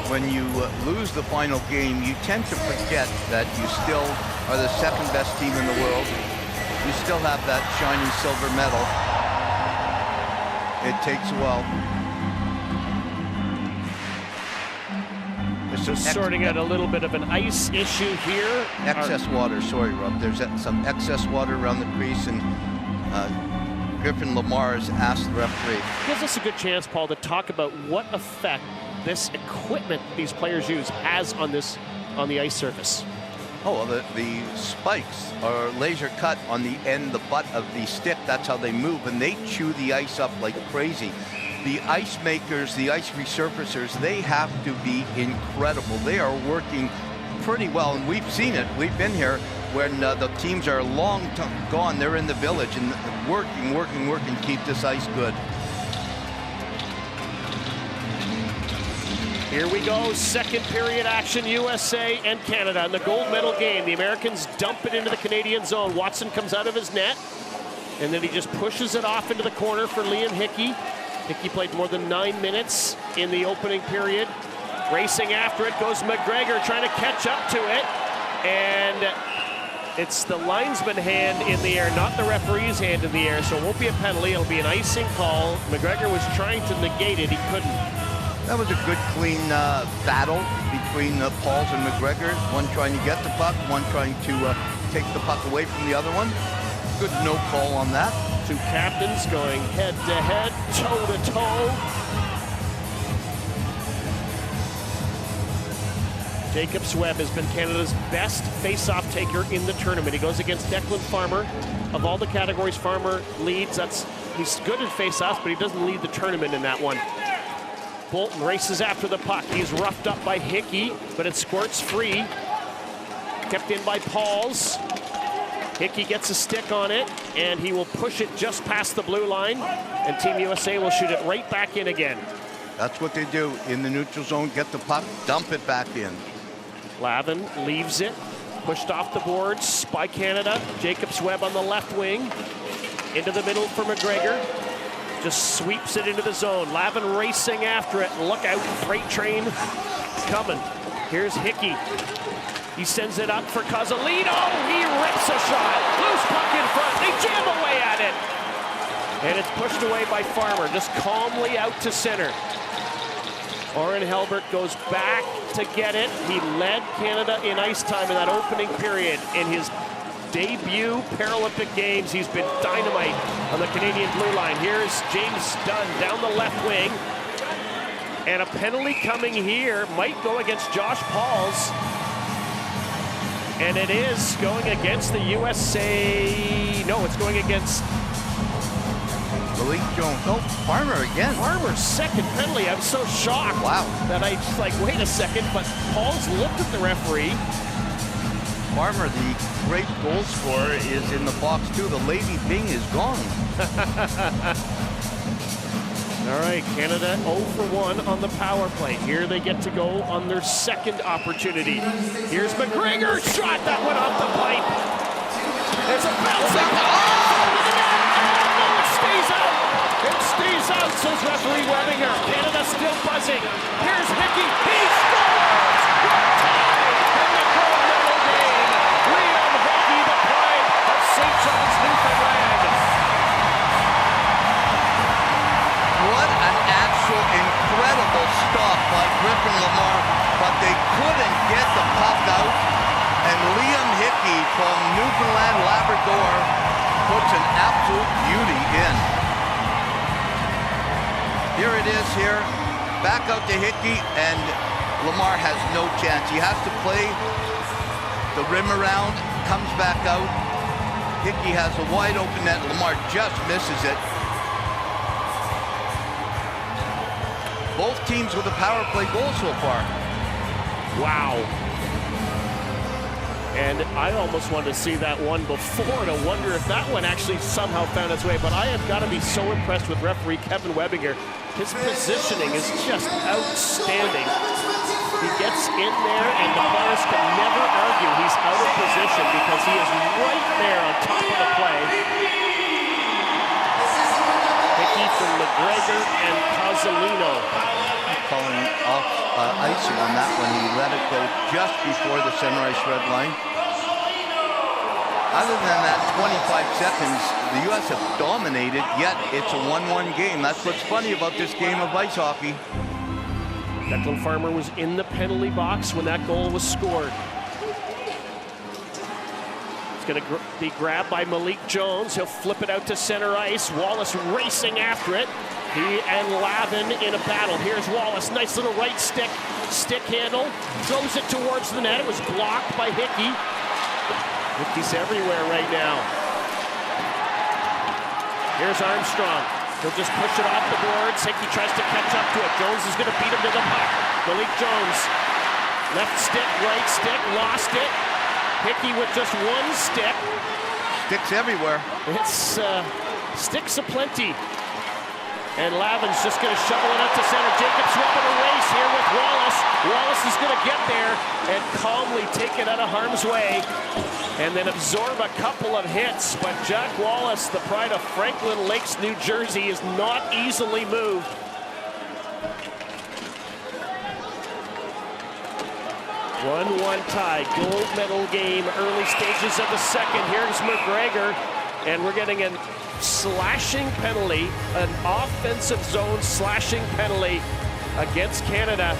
When you lose the final game, you tend to forget that you still are the second best team in the world. You still have that shiny silver medal. It takes a while. Just sorting out a little bit of an ice issue here. Excess water, sorry, Rob. There's some excess water around the crease, and Griffin Lamar has asked the referee. Gives us a good chance, Paul, to talk about what effect this equipment these players use has on the ice surface. Oh, well, the spikes are laser cut on the end, the butt of the stick. That's how they move, and they chew the ice up like crazy. The ice makers, the ice resurfacers, they have to be incredible. They are working pretty well, and we've seen it. We've been here when the teams are long gone. They're in the village and working, keep this ice good. Here we go, second period action, USA and Canada in the gold medal game. The Americans dump it into the Canadian zone. Watson comes out of his net, and then he just pushes it off into the corner for Liam Hickey. Hickey played more than 9 minutes in the opening period. Racing after it goes McGregor, trying to catch up to it, and it's the linesman hand in the air, not the referee's hand in the air, so it won't be a penalty. It'll be an icing call. McGregor was trying to negate it, he couldn't. That was a good, clean battle between Pauls and McGregor. One trying to get the puck, one trying to take the puck away from the other one. Good no call on that. Two captains going head-to-head, toe-to-toe. Jacobs Webb has been Canada's best face-off taker in the tournament. He goes against Declan Farmer. Of all the categories Farmer leads, he's good at face-offs, but he doesn't lead the tournament in that one. Bolton races after the puck. He's roughed up by Hickey, but it squirts free. Kept in by Pauls. Hickey gets a stick on it, and he will push it just past the blue line, and Team USA will shoot it right back in again. That's what they do in the neutral zone. Get the puck, dump it back in. Lavin leaves it, pushed off the boards by Canada. Jacobs Webb on the left wing. Into the middle for McGregor. Just sweeps it into the zone. Lavin racing after it. Look out, freight train coming. Here's Hickey. He sends it up for Cozzolino. He rips a shot. Loose puck in front. They jam away at it. And it's pushed away by Farmer, just calmly out to center. Oren Helbert goes back to get it. He led Canada in ice time in that opening period. In his debut Paralympic Games, he's been dynamite on the Canadian blue line. Here's James Dunn down the left wing. And a penalty coming here might go against Josh Pauls. And it is going against the USA. No, it's going against Malik Jones. Oh, Farmer again. Farmer's second penalty. I'm so shocked. Wow. That I just like, wait a second, but Pauls looked at the referee. Farmer, the great goal scorer, is in the box too. The Lady Bing is gone. All right, Canada 0 for 1 on the power play. Here they get to go on their second opportunity. Here's McGregor, shot that went off the pipe. There's a bouncing. No, it stays out. It stays out, says referee Webbinger. Canada still buzzing. Here's Hickey. He scores! What time in the gold medal game? Liam Hickey, the pride of St. John's, Newfoundland. What an actual incredible stop by Griffin Lamar, but they couldn't get the puck out. And Liam Hickey from Newfoundland, Labrador puts an absolute beauty in. Here it is here, back out to Hickey, and Lamar has no chance. He has to play the rim around, comes back out. Hickey has a wide open net, Lamar just misses it. Both teams with a power play goal so far. Wow. And I almost wanted to see that one before to wonder if that one actually somehow found its way. But I have got to be so impressed with referee Kevin Webbinger. His positioning is just outstanding. He gets in there and the players can never argue he's out of position because he is right there on top of the play. Hickey from McGregor and Cozzolino. Calling off icing on that one. He let it go just before the center ice red line. Other than that 25 seconds, the U.S. have dominated, yet it's a 1-1 game. That's what's funny about this game of ice hockey. Declan Farmer was in the penalty box when that goal was scored. going to be grabbed by Malik Jones. He'll flip it out to center ice. Wallace racing after it. He and Lavin in a battle. Here's Wallace. Nice little right stick handle. Throws it towards the net. It was blocked by Hickey. Hickey's everywhere right now. Here's Armstrong. He'll just push it off the boards. Hickey tries to catch up to it. Jones is going to beat him to the puck. Malik Jones. Left stick, right stick, lost it. Hickey with just one stick. Sticks everywhere. It's sticks aplenty. And Lavin's just going to shovel it up to center. Jacobs rubbing a race here with Wallace. Wallace is going to get there and calmly take it out of harm's way and then absorb a couple of hits. But Jack Wallace, the pride of Franklin Lakes, New Jersey, is not easily moved. One tie, gold medal game, early stages of the second. Here's McGregor, and we're getting a slashing penalty, an offensive zone slashing penalty against Canada.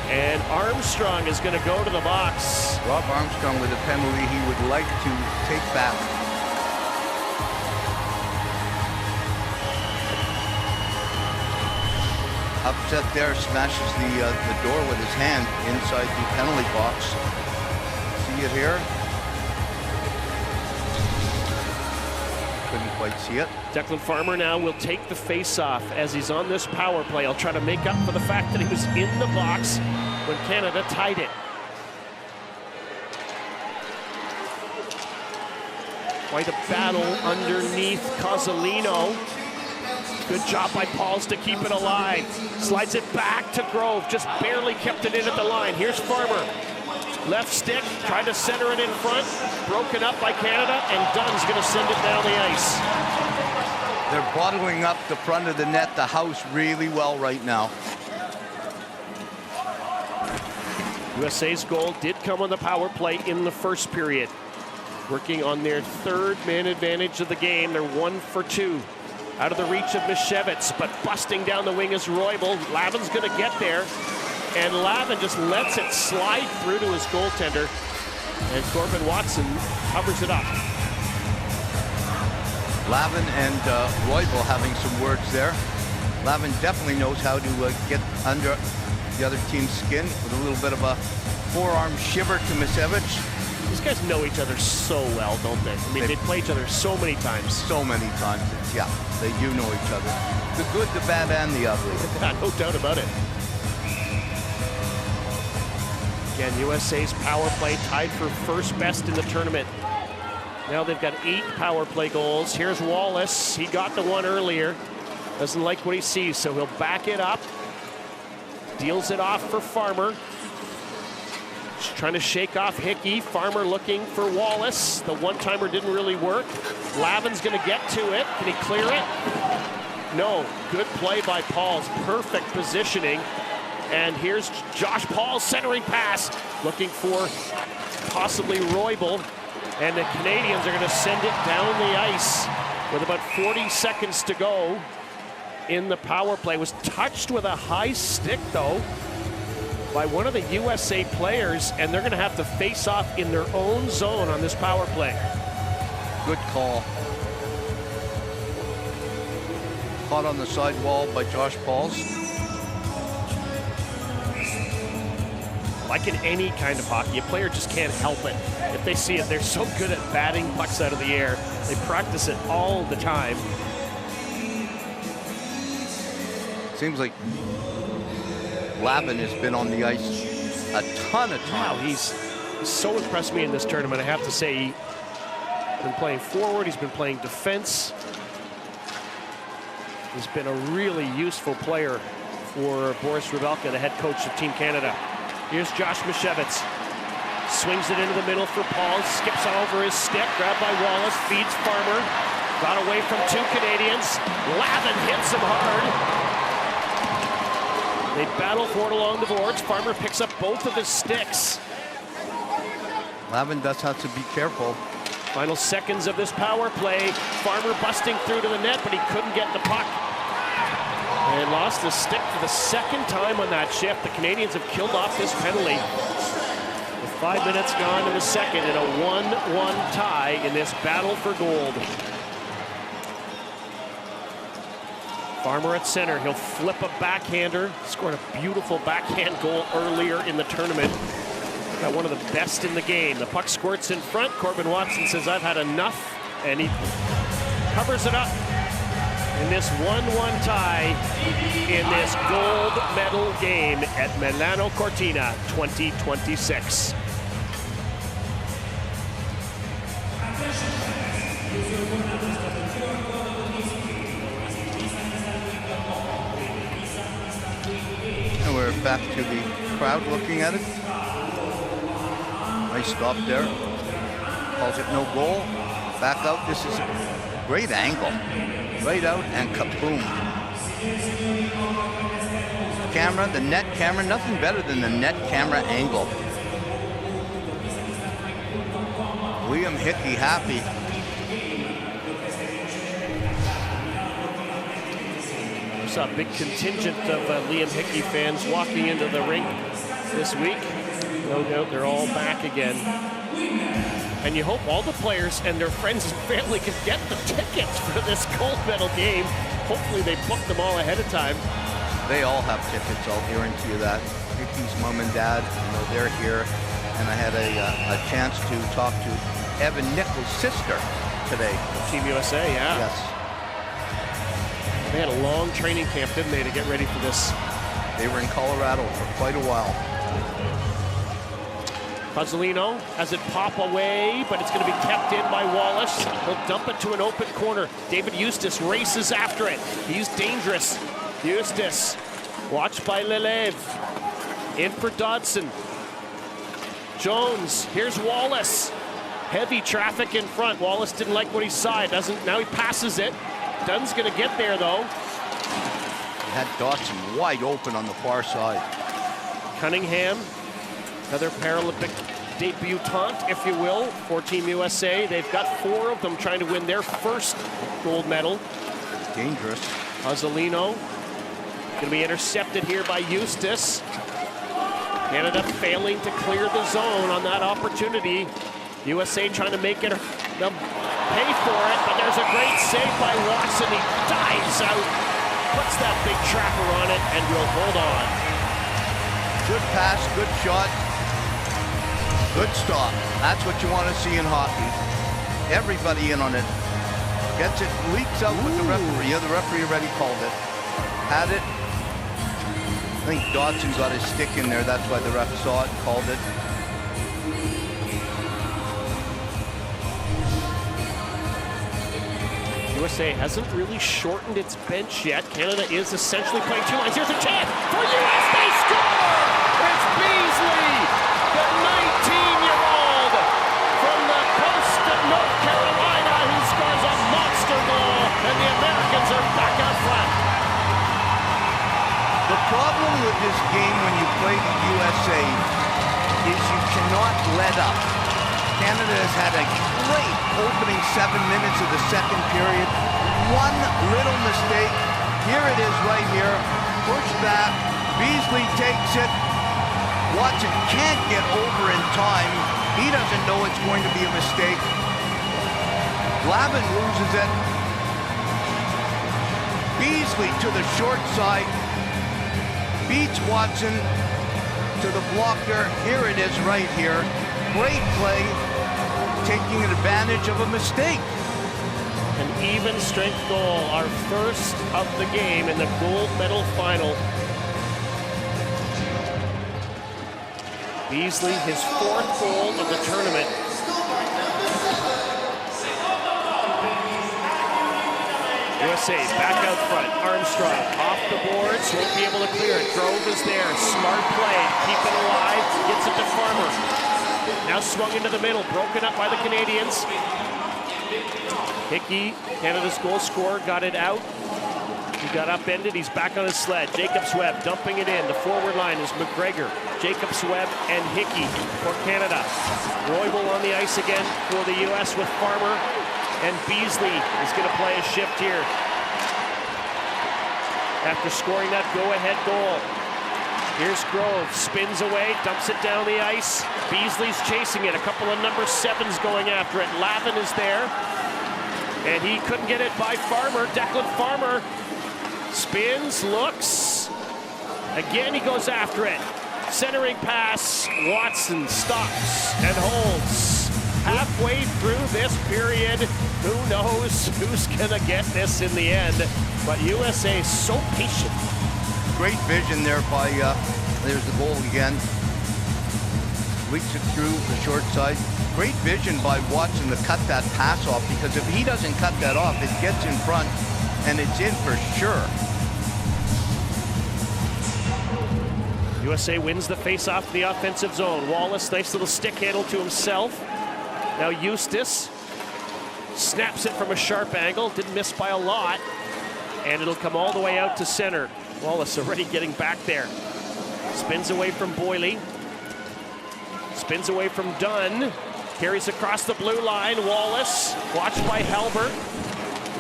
And Armstrong is going to go to the box. Rob Armstrong with a penalty he would like to take back. Upset there, smashes the door with his hand inside the penalty box. See it here? Couldn't quite see it. Declan Farmer now will take the face-off as he's on this power play. I'll try to make up for the fact that he was in the box when Canada tied it. Quite a battle underneath Cozzolino. Good job by Pauls to keep it alive. Slides it back to Grove, just barely kept it in at the line. Here's Farmer. Left stick, tried to center it in front. Broken up by Canada, and Dunn's going to send it down the ice. They're bottling up the front of the net, the house, really well right now. USA's goal did come on the power play in the first period. Working on their third man advantage of the game. They're 1 for 2. Out of the reach of Mishevitz, but busting down the wing is Roybal. Lavin's going to get there, and Lavin just lets it slide through to his goaltender, and Corbin Watson covers it up. Lavin and Roybal having some words there. Lavin definitely knows how to get under the other team's skin with a little bit of a forearm shiver to Mishevitz. These guys know each other so well, don't they? I mean, they play each other so many times. So many times, yeah. They do know each other. The good, the bad, and the ugly. No doubt about it. Again, USA's power play tied for first best in the tournament. Now they've got 8 power play goals. Here's Wallace. He got the one earlier. Doesn't like what he sees, so he'll back it up. Deals it off for Farmer. Just trying to shake off Hickey. Farmer looking for Wallace. The one-timer didn't really work. Lavin's going to get to it. Can he clear it? No. Good play by Pauls. Perfect positioning. And here's Josh Paul's centering pass. Looking for possibly Roybal. And the Canadians are going to send it down the ice with about 40 seconds to go in the power play. Was touched with a high stick, though, by one of the USA players, and they're going to have to face off in their own zone on this power play. Good call. Caught on the sidewall by Josh Pauls. Like in any kind of hockey, a player just can't help it. If they see it, they're so good at batting pucks out of the air. They practice it all the time. Seems like Lavin has been on the ice a ton of times. Wow, he's so impressed me in this tournament. I have to say, he's been playing forward, he's been playing defense. He's been a really useful player for Boris Rubelka, the head coach of Team Canada. Here's Josh Mishevitz. Swings it into the middle for Paul, skips over his stick, grabbed by Wallace, feeds Farmer. Got away from 2 Canadians. Lavin hits him hard. They battle for it along the boards. Farmer picks up both of his sticks. Lavin does have to be careful. Final seconds of this power play. Farmer busting through to the net, but he couldn't get the puck. And lost the stick for the second time on that shift. The Canadians have killed off this penalty. The 5 minutes gone in the second in a 1-1 tie in this battle for gold. Farmer at center. He'll flip a backhander. Scored a beautiful backhand goal earlier in the tournament. Got one of the best in the game. The puck squirts in front. Corbin Watson says, "I've had enough," and he covers it up in this 1-1 tie in this gold medal game at Milano Cortina 2026. And we're back to the crowd looking at it. Nice stop there. Calls it no goal. Back out. This is a great angle. Right out and kaboom. Camera, the net camera, nothing better than the net camera angle. Liam Hickey happy. We saw a big contingent of Liam Hickey fans walking into the rink this week. No doubt they're all back again. And you hope all the players and their friends and family can get the tickets for this gold medal game. Hopefully they booked them all ahead of time. They all have tickets, I'll guarantee you that. Hickey's mom and dad, they're here. And I had a chance to talk to Evan Nichols' sister today. Team USA, yeah. Yes. They had a long training camp, didn't they, to get ready for this? They were in Colorado for quite a while. Pazzolino has it pop away, but it's going to be kept in by Wallace. He'll dump it to an open corner. David Eustace races after it. He's dangerous. Eustace, watched by Lelev. In for Dodson. Jones, here's Wallace. Heavy traffic in front. Wallace didn't like what he saw. Now he passes it. Dunn's going to get there, though. Had Dodson wide open on the far side. Cunningham, another Paralympic debutante, if you will, for Team USA. They've got 4 of them trying to win their first gold medal. Dangerous. Pazzolino going to be intercepted here by Eustace. Canada failing to clear the zone on that opportunity. USA trying to make it, they'll pay for it, but there's a great save by Watson. He dives out, puts that big trapper on it, and will hold on. Good pass, good shot, good stop. That's what you want to see in hockey. Everybody in on it. Gets it, leaks out with the referee. Yeah, the referee already called it. Had it. I think Dodson got his stick in there. That's why the ref saw it, called it. USA hasn't really shortened its bench yet. Canada is essentially playing 2 lines. Here's a chance for US. They score! It's Beasley, the 19-year-old from the coast of North Carolina, who scores a monster goal, and the Americans are back out front. The problem with this game when you play the USA is you cannot let up. Canada has had a great opening 7 minutes of the second period. One little mistake. Here it is right here. Push back. Beasley takes it. Watson can't get over in time. He doesn't know it's going to be a mistake. Lavin loses it. Beasley to the short side. Beats Watson to the blocker. Here it is right here. Great play, taking advantage of a mistake. An even strength goal, our first of the game in the gold medal final. Beasley, his 4th goal of the tournament. USA back out front. Armstrong off the boards, won't be able to clear it. Grove is there, smart play, keep it alive, gets it to Farmer. Now swung into the middle, broken up by the Canadians. Hickey, Canada's goal scorer, got it out. He got upended, he's back on his sled. Jacobs-Webb dumping it in. The forward line is McGregor, Jacobs-Webb, and Hickey for Canada. Roybal on the ice again for the US with Farmer. And Beasley is going to play a shift here after scoring that go-ahead goal. Here's Grove, spins away, dumps it down the ice. Beasley's chasing it, a couple of number 7s going after it. Lavin is there, and he couldn't get it by Farmer. Declan Farmer spins, looks. Again, he goes after it. Centering pass, Watson stops and holds. Halfway through this period, who knows who's gonna get this in the end, but USA is so patient. Great vision there by, there's the goal again. Leaks it through the short side. Great vision by Watson to cut that pass off, because if he doesn't cut that off, it gets in front and it's in for sure. USA wins the face-off in the offensive zone. Wallace, nice little stick handle to himself. Now Eustace snaps it from a sharp angle, didn't miss by a lot, and it'll come all the way out to center. Wallace already getting back there. Spins away from Boyley. Spins away from Dunn. Carries across the blue line. Wallace, watched by Halbert.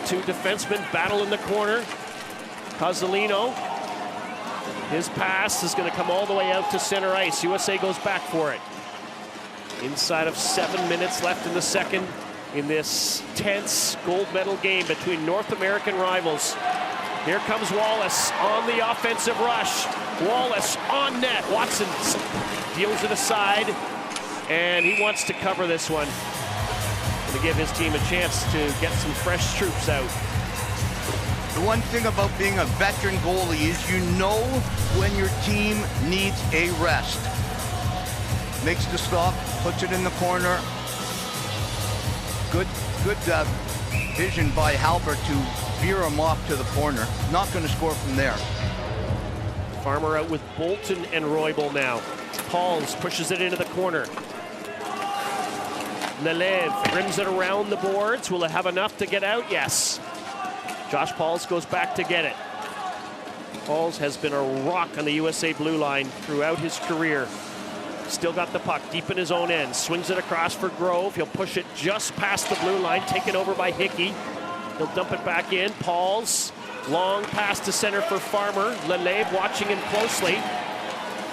The two defensemen battle in the corner. Cozzolino. His pass is going to come all the way out to center ice. USA goes back for it. Inside of 7 minutes left in the second in this tense gold medal game between North American rivals. Here comes Wallace on the offensive rush. Wallace on net. Watson deals it aside, and he wants to cover this one to give his team a chance to get some fresh troops out. The one thing about being a veteran goalie is you know when your team needs a rest. Makes the stop, puts it in the corner. Good vision by Halbert to veer him off to the corner. Not going to score from there. Farmer out with Bolton and Roybal now. Pauls pushes it into the corner. Lelev rims it around the boards. Will it have enough to get out? Yes. Josh Pauls goes back to get it. Pauls has been a rock on the USA blue line throughout his career. Still got the puck deep in his own end. Swings it across for Grove. He'll push it just past the blue line, taken over by Hickey. He'll dump it back in. Pauls, long pass to center for Farmer. Lelev watching him closely.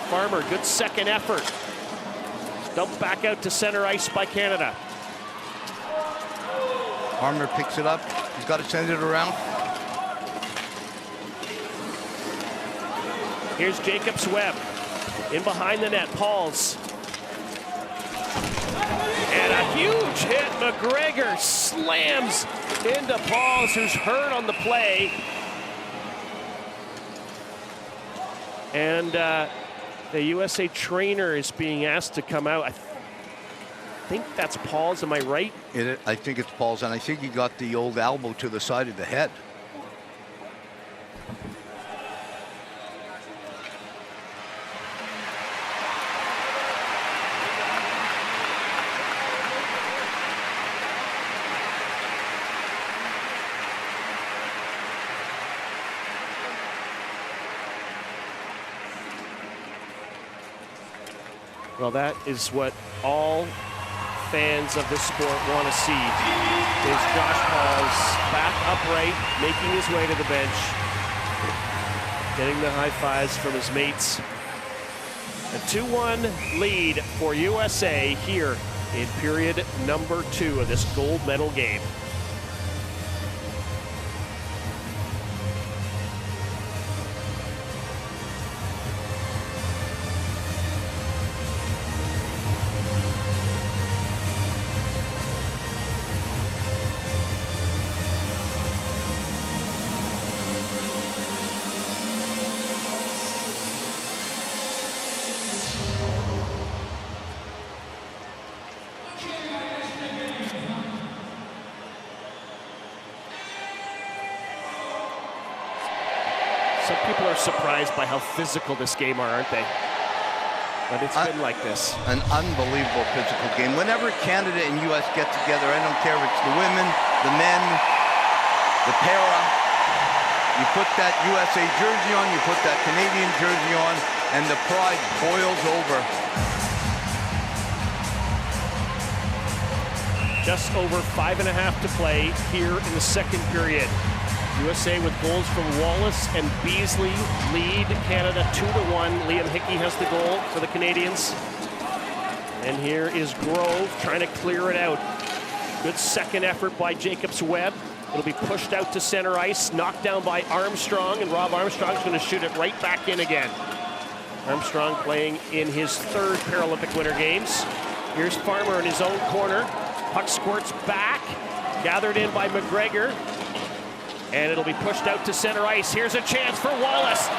Farmer, good second effort. Dumped back out to center ice by Canada. Farmer picks it up. He's got to send it around. Here's Jacobs Webb. In behind the net, Pauls. And a huge hit. McGregor slams into Pauls, who's hurt on the play. And the USA trainer is being asked to come out. I think that's Pauls, am I right? I think it's Pauls, and I think he got the old elbow to the side of the head. Well, that is what all fans of this sport want to see, is Josh Pauls back upright, making his way to the bench, getting the high fives from his mates. A 2-1 lead for USA here in period number 2 of this gold medal game. Some people are surprised by how physical this game are, aren't they? But it's been like this. An unbelievable physical game. Whenever Canada and U.S. get together, I don't care if it's the women, the men, the para, you put that USA jersey on, you put that Canadian jersey on, and the pride boils over. Just over 5.5 to play here in the second period. USA with goals from Wallace and Beasley lead Canada 2-1. Liam Hickey has the goal for the Canadians. And here is Grove trying to clear it out. Good second effort by Jacobs-Webb. It'll be pushed out to center ice, knocked down by Armstrong, and Rob Armstrong's going to shoot it right back in again. Armstrong playing in his third Paralympic Winter Games. Here's Farmer in his own corner. Puck squirts back, gathered in by McGregor, and it'll be pushed out to center ice. Here's a chance for Wallace.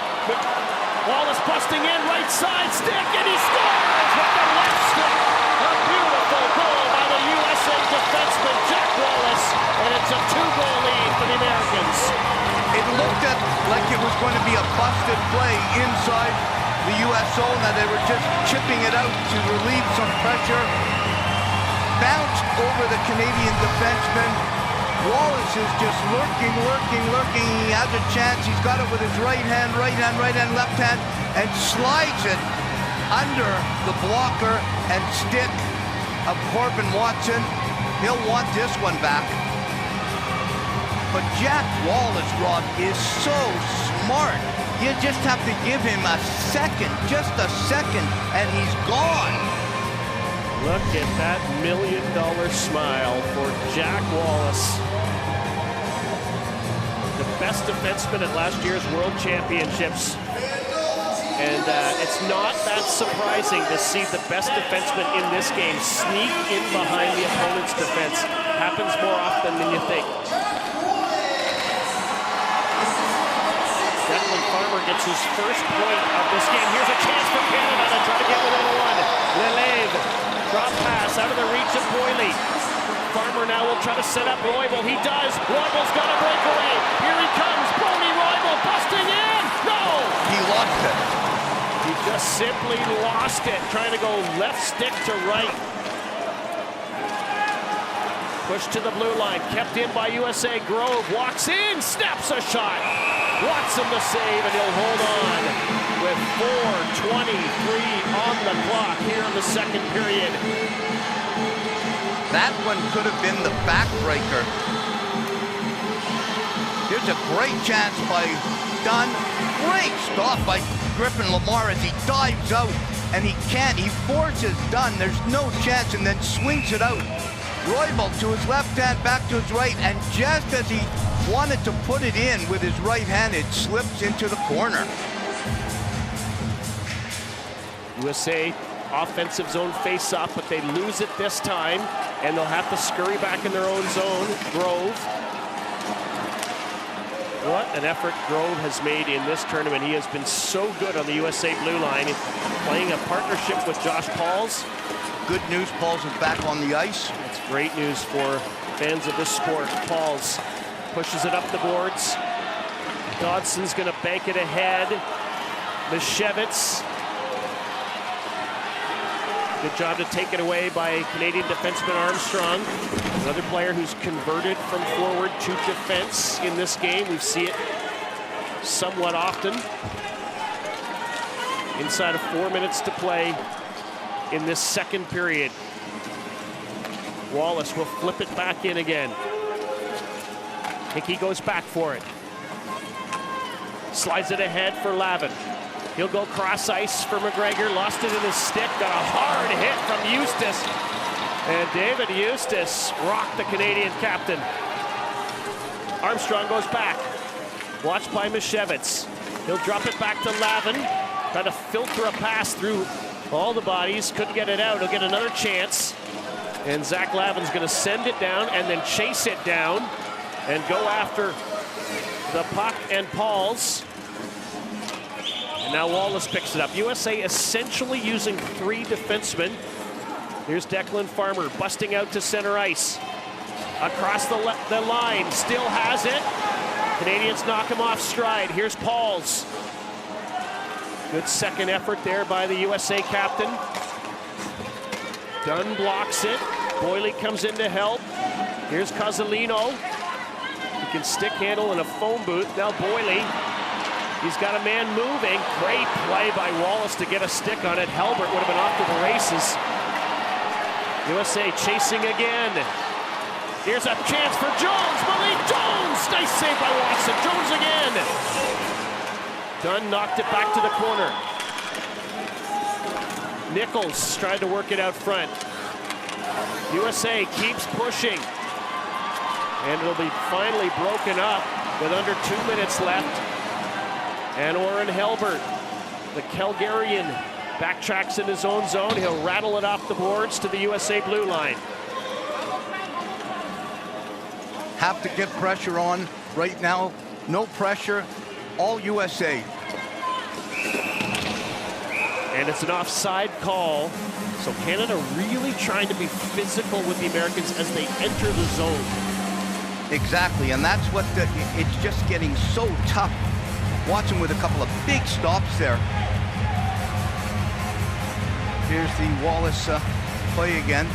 Wallace busting in, right side stick, and he scores with the left stick. A beautiful goal by the USA defenseman, Jack Wallace, and it's a 2-goal lead for the Americans. It looked like it was going to be a busted play inside the U.S. zone, that they were just chipping it out to relieve some pressure. Bounced over the Canadian defenseman. Wallace is just lurking. He has a chance. He's got it with his right hand, left hand, and slides it under the blocker and stick of Corbin Watson. He'll want this one back. But Jack Wallace, Rob, is so smart. You just have to give him a second, just a second, and he's gone. Look at that $1 million smile for Jack Wallace. The best defenseman at last year's World Championships. And it's not that surprising to see the best defenseman in this game sneak in behind the opponent's defense. Happens more often than you think. Declan Farmer gets his first point of this game. Here's a chance for Canada to try to get within one. Leleve, drop pass out of the reach of Boyley. Farmer now will try to set up Roybal. He does. Roybal's got a breakaway. Here he comes. Boney Roybal busting in. No! He lost it. He just simply lost it, trying to go left stick to right. Push to the blue line, kept in by USA. Grove walks in, snaps a shot. Watson the save, and he'll hold on with 4:23 on the clock here in the second period. That one could have been the backbreaker. Here's a great chance by Dunn. Great stop by Griffin Lamar as he dives out, and he can't. He forces Dunn. There's no chance, and then swings it out. Roybal to his left hand, back to his right, and just as he wanted to put it in with his right hand, it slips into the corner. USA offensive zone face-off, but they lose it this time, and they'll have to scurry back in their own zone. Grove. What an effort Grove has made in this tournament. He has been so good on the USA blue line, playing a partnership with Josh Pauls. Good news, Pauls is back on the ice. It's great news for fans of this sport. Pauls pushes it up the boards. Dodson's gonna bank it ahead. Mishevitz. Good job to take it away by Canadian defenseman Armstrong. Another player who's converted from forward to defense in this game. We see it somewhat often. Inside of 4 minutes to play in this second period. Wallace will flip it back in again. Hickey goes back for it. Slides it ahead for Lavin. He'll go cross ice for McGregor. Lost it in his stick. Got a hard hit from Eustace. And David Eustace rocked the Canadian captain. Armstrong goes back. Watched by Mishevitz. He'll drop it back to Lavin. Try to filter a pass through all the bodies. Couldn't get it out. He'll get another chance. And Zach Lavin's going to send it down and then chase it down and go after the puck and Pauls. And now Wallace picks it up. USA essentially using 3 defensemen. Here's Declan Farmer busting out to center ice. Across the line, still has it. Canadians knock him off stride. Here's Pauls. Good second effort there by the USA captain. Dunn blocks it. Boyley comes in to help. Here's Cozzolino. He can stick handle in a phone booth. Now Boyley. He's got a man moving. Great play by Wallace to get a stick on it. Halbert would have been off to the races. USA chasing again. Here's a chance for Jones. Malik Jones. Nice save by Watson. Jones again. Dunn knocked it back to the corner. Nichols tried to work it out front. USA keeps pushing. And it'll be finally broken up with under 2 minutes left. And Oren Helbert, the Calgarian, backtracks in his own zone. He'll rattle it off the boards to the USA blue line. Have to get pressure on right now. No pressure, all USA. And it's an offside call. So Canada really trying to be physical with the Americans as they enter the zone. Exactly, and that's what it's just getting so tough. Watching with a couple of big stops there. Here's the Wallace play again.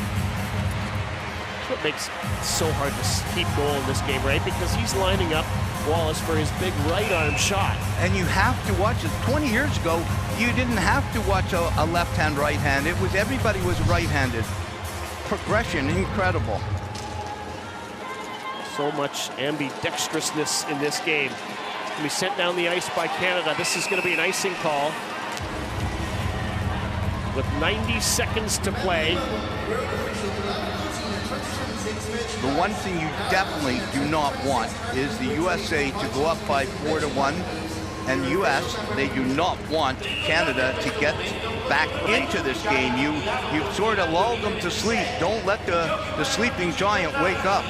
That's what makes it so hard to keep goal in this game, right? Because he's lining up Wallace for his big right arm shot. And you have to watch it. 20 years ago, you didn't have to watch a left hand, right hand. It was everybody was right-handed. Progression, incredible. So much ambidextrousness in this game. Going to be sent down the ice by Canada. This is going to be an icing call. With 90 seconds to play. The one thing you definitely do not want is the USA to go up by 4-1. And US, they do not want Canada to get back into this game. You've sort of lulled them to sleep. Don't let the sleeping giant wake up.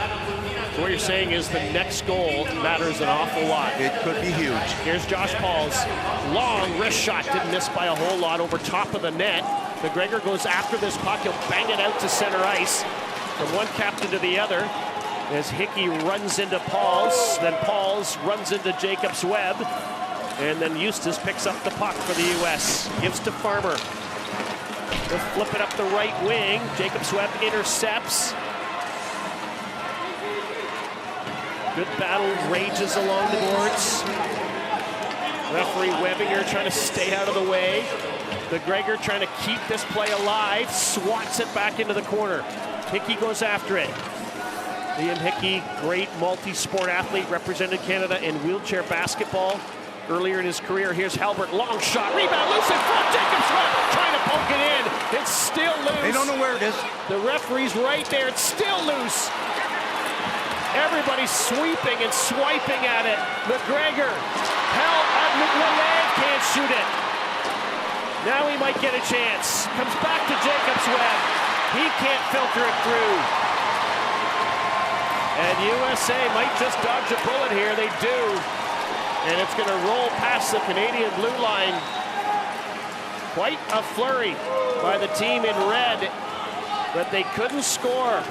So what you're saying is the next goal matters an awful lot. It could be huge. Here's Josh Paul's long wrist shot. Didn't miss by a whole lot over top of the net. McGregor goes after this puck. He'll bang it out to center ice. From one captain to the other. As Hickey runs into Pauls. Then Pauls runs into Jacobs Webb. And then Eustace picks up the puck for the U.S. Gives to Farmer. He'll flip it up the right wing. Jacobs Webb intercepts. Good battle rages along the boards. Referee Webbinger trying to stay out of the way. McGregor trying to keep this play alive. Swats it back into the corner. Hickey goes after it. Liam Hickey, great multi-sport athlete, represented Canada in wheelchair basketball earlier in his career. Here's Halbert, long shot, rebound, loose in front. Jacobs trying to poke it in. It's still loose. They don't know where it is. The referee's right there. It's still loose. Everybody's sweeping and swiping at it. McGregor, can't shoot it. Now he might get a chance. Comes back to Jacobs Webb. He can't filter it through. And USA might just dodge a bullet here. They do. And it's going to roll past the Canadian blue line. Quite a flurry by the team in red, but they couldn't score.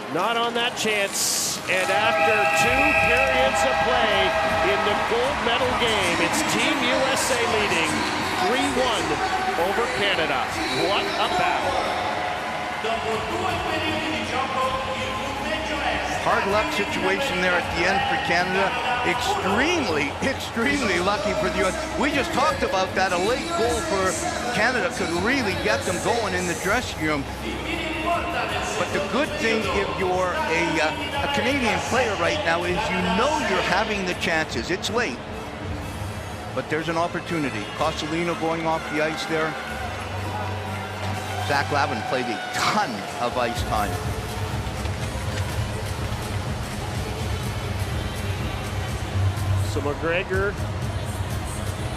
Not on that chance. And after 2 periods of play in the gold medal game, it's Team USA leading 3-1 over Canada. What a battle. Hard luck situation there at the end for Canada. Extremely lucky for the US. We just talked about that. A late goal for Canada could really get them going in the dressing room. But the good thing if you're a Canadian player right now is you know you're having the chances. It's late, but there's an opportunity. Costellino going off the ice there. Zach Lavin played a ton of ice time. So McGregor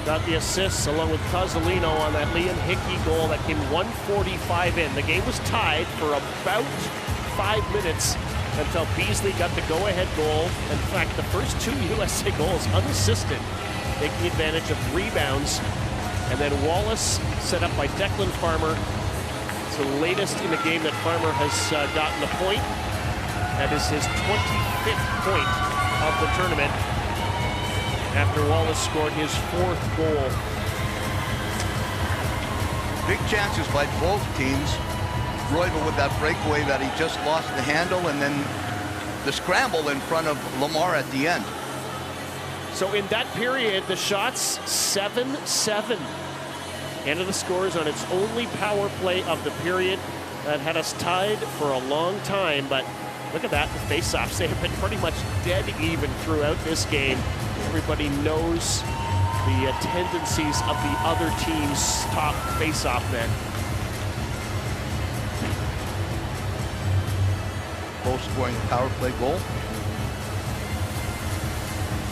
got the assists along with Costellino on that Liam Hickey goal that came 1:45 in. The game was tied for about 5 minutes until Beasley got the go-ahead goal. In fact, the first 2 USA goals unassisted, taking advantage of rebounds. And then Wallace set up by Declan Farmer. It's the latest in the game that Farmer has gotten a point. That is his 25th point of the tournament, after Wallace scored his 4th goal. Big chances by both teams. Royal with that breakaway that he just lost the handle, and then the scramble in front of Lamar at the end. So in that period, the shots 7-7. Canada scores on its only power play of the period. that had us tied for a long time, but look at that, the face-offs. They have been pretty much dead even throughout this game. Everybody knows the tendencies of the other team's top face-off men. Both scoring a power play goal.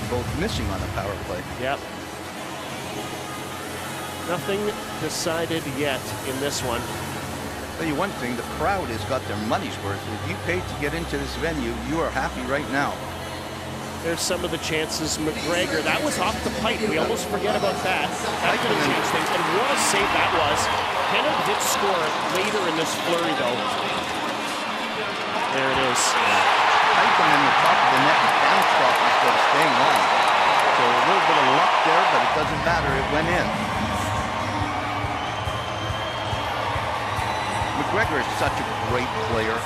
Both missing on a power play. Yep. Nothing decided yet in this one. I'll tell you one thing, the crowd has got their money's worth. If you paid to get into this venue, you are happy right now. There's some of the chances. McGregor, that was off the pipe. We almost forget about that. That could have changed things. And what a save that was. Canada did score later in this flurry, though. There it is. Hyphen in the top of the net and bounced off instead of staying on. So a little bit of luck there, but it doesn't matter. It went in. McGregor is such a great player.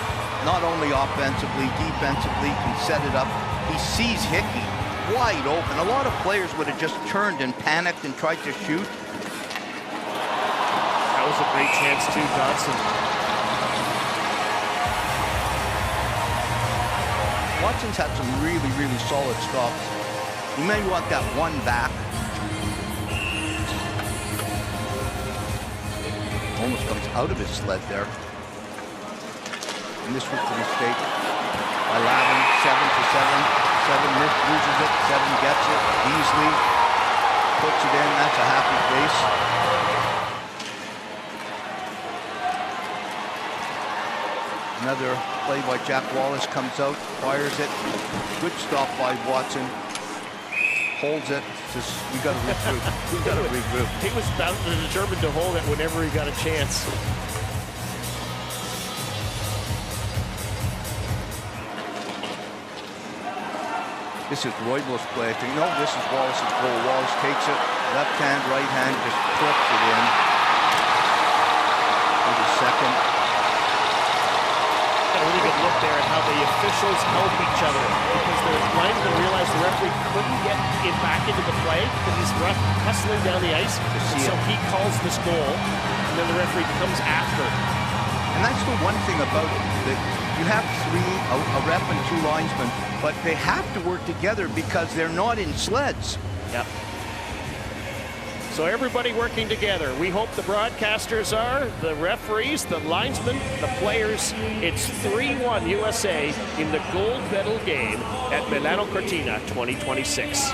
Not only offensively, defensively, can set it up. He sees Hickey wide open. A lot of players would have just turned and panicked and tried to shoot. That was a great chance too, Dodson. Watson's had some really, really solid stops. You may want that one back. Almost comes out of his sled there. And this was the mistake. 11, 7 to 7. 7 loses it, 7 gets it. Beasley puts it in. That's a happy face. Another play by Jack Wallace comes out, fires it. Good stop by Watson. Holds it. Says, we got to regroup. We got to regroup. He was bound and determined to hold it whenever he got a chance. This is Royball's play. I think, no, this is Wallace's goal. Wallace takes it, left hand, right hand, just clips it in. For the second. Got a really good look there at how the officials help each other, because the linesman realized the referee couldn't get it back into the play because he's hustling down the ice. So he calls this goal, and then the referee comes after. And that's the one thing about it, that you have a ref and 2 linesmen, but they have to work together because they're not in sleds. Yep. So everybody working together. We hope the broadcasters are, the referees, the linesmen, the players. It's 3-1 USA in the gold medal game at Milano Cortina 2026.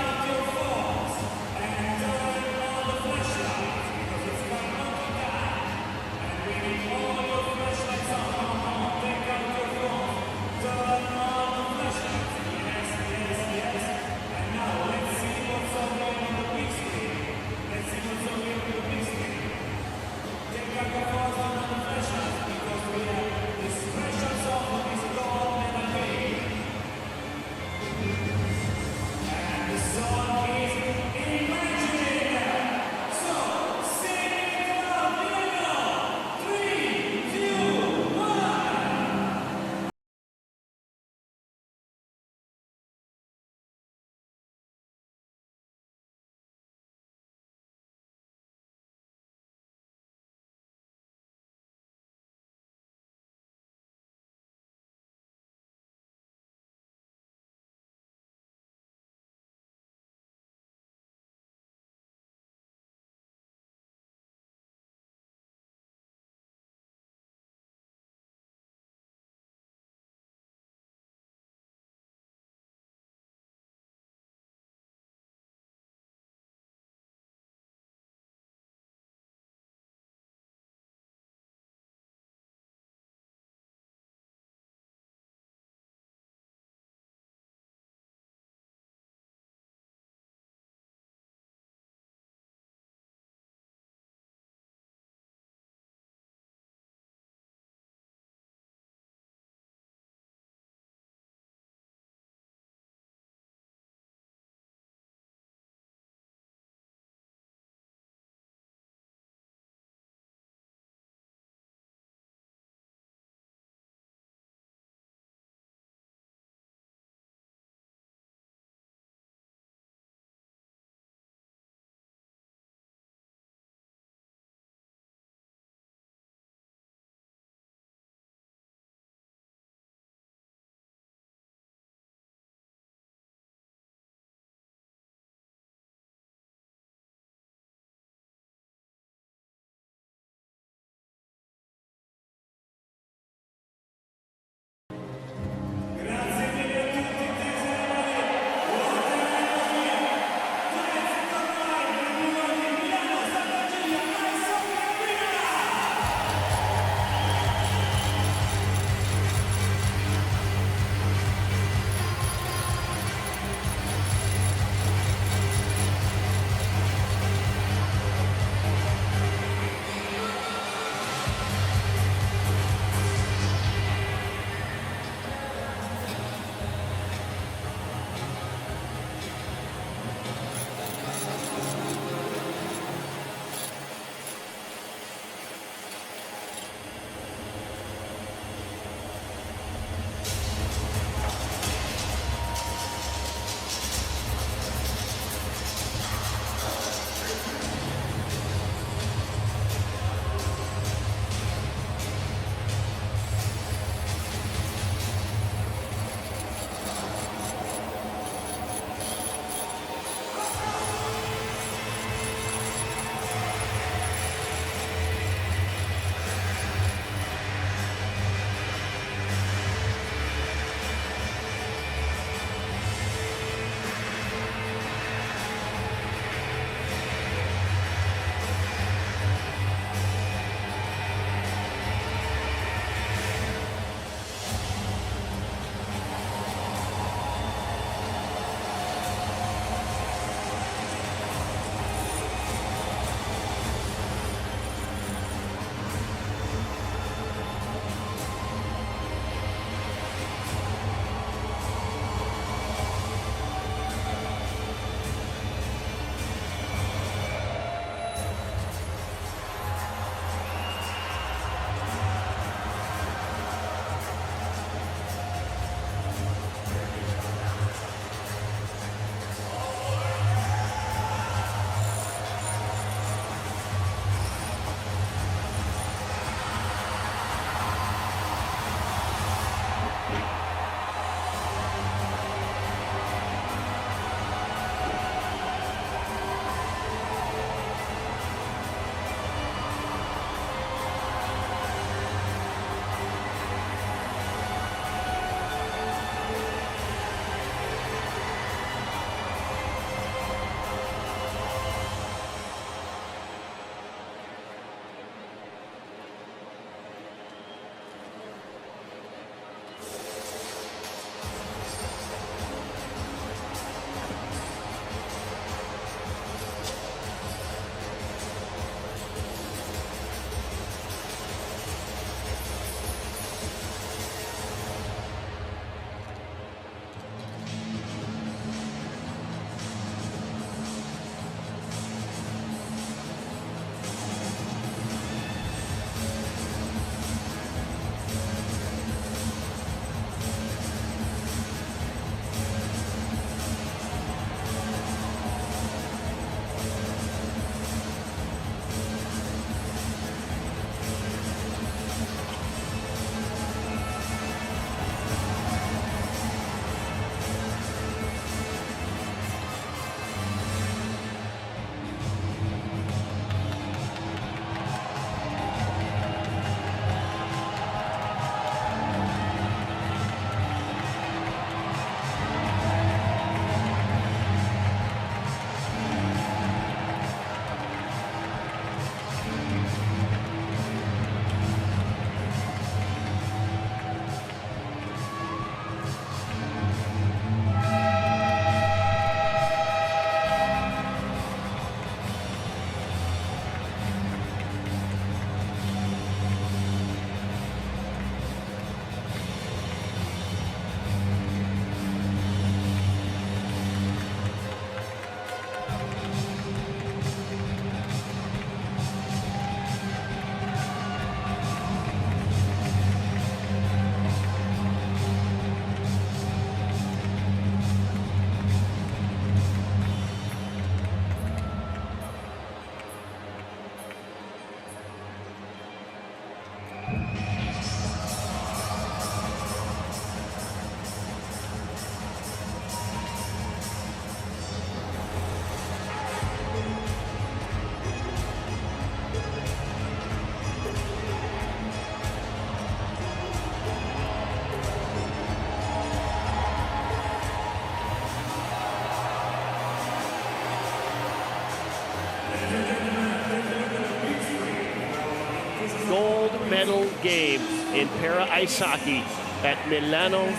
game in para ice hockey at Milano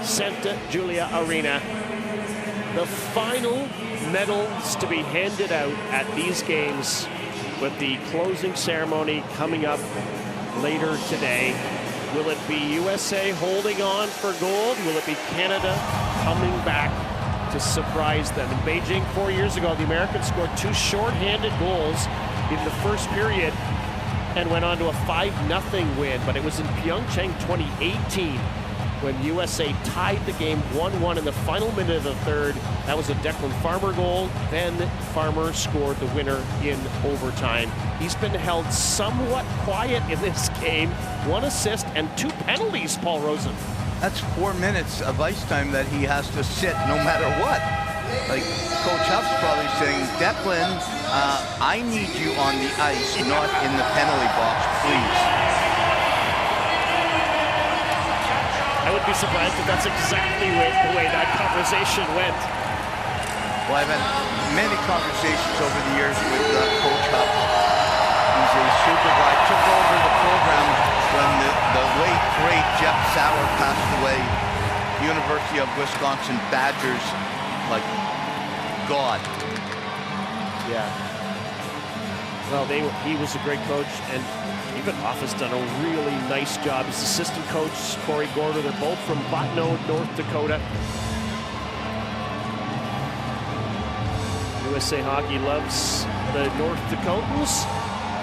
Santa Giulia Arena. The final medals to be handed out at these games, with the closing ceremony coming up later today. Will it be USA holding on for gold? Will it be Canada coming back to surprise them? In Beijing 4 years ago, the Americans scored 2 shorthanded goals in the first period and went on to a 5-0 win. But it was in Pyeongchang 2018 when USA tied the game 1-1 in the final minute of the third. That was a Declan Farmer goal. Then Farmer scored the winner in overtime. He's been held somewhat quiet in this game. 1 assist and 2 penalties, Paul Rosen. That's 4 minutes of ice time that he has to sit no matter what. Like Coach Huff's probably saying, Declan, I need you on the ice, not in the penalty box, please. I would be surprised if that's exactly the way that conversation went. Well, I've had many conversations over the years with Coach Huff. He's a super guy. Took over the program when the late, great Jeff Sauer passed away. University of Wisconsin Badgers, like God. Yeah. Well, he was a great coach, and even Hoff has done a really nice job. His assistant coach, Corey Gorder, they're both from Bottineau, North Dakota. USA Hockey loves the North Dakotans.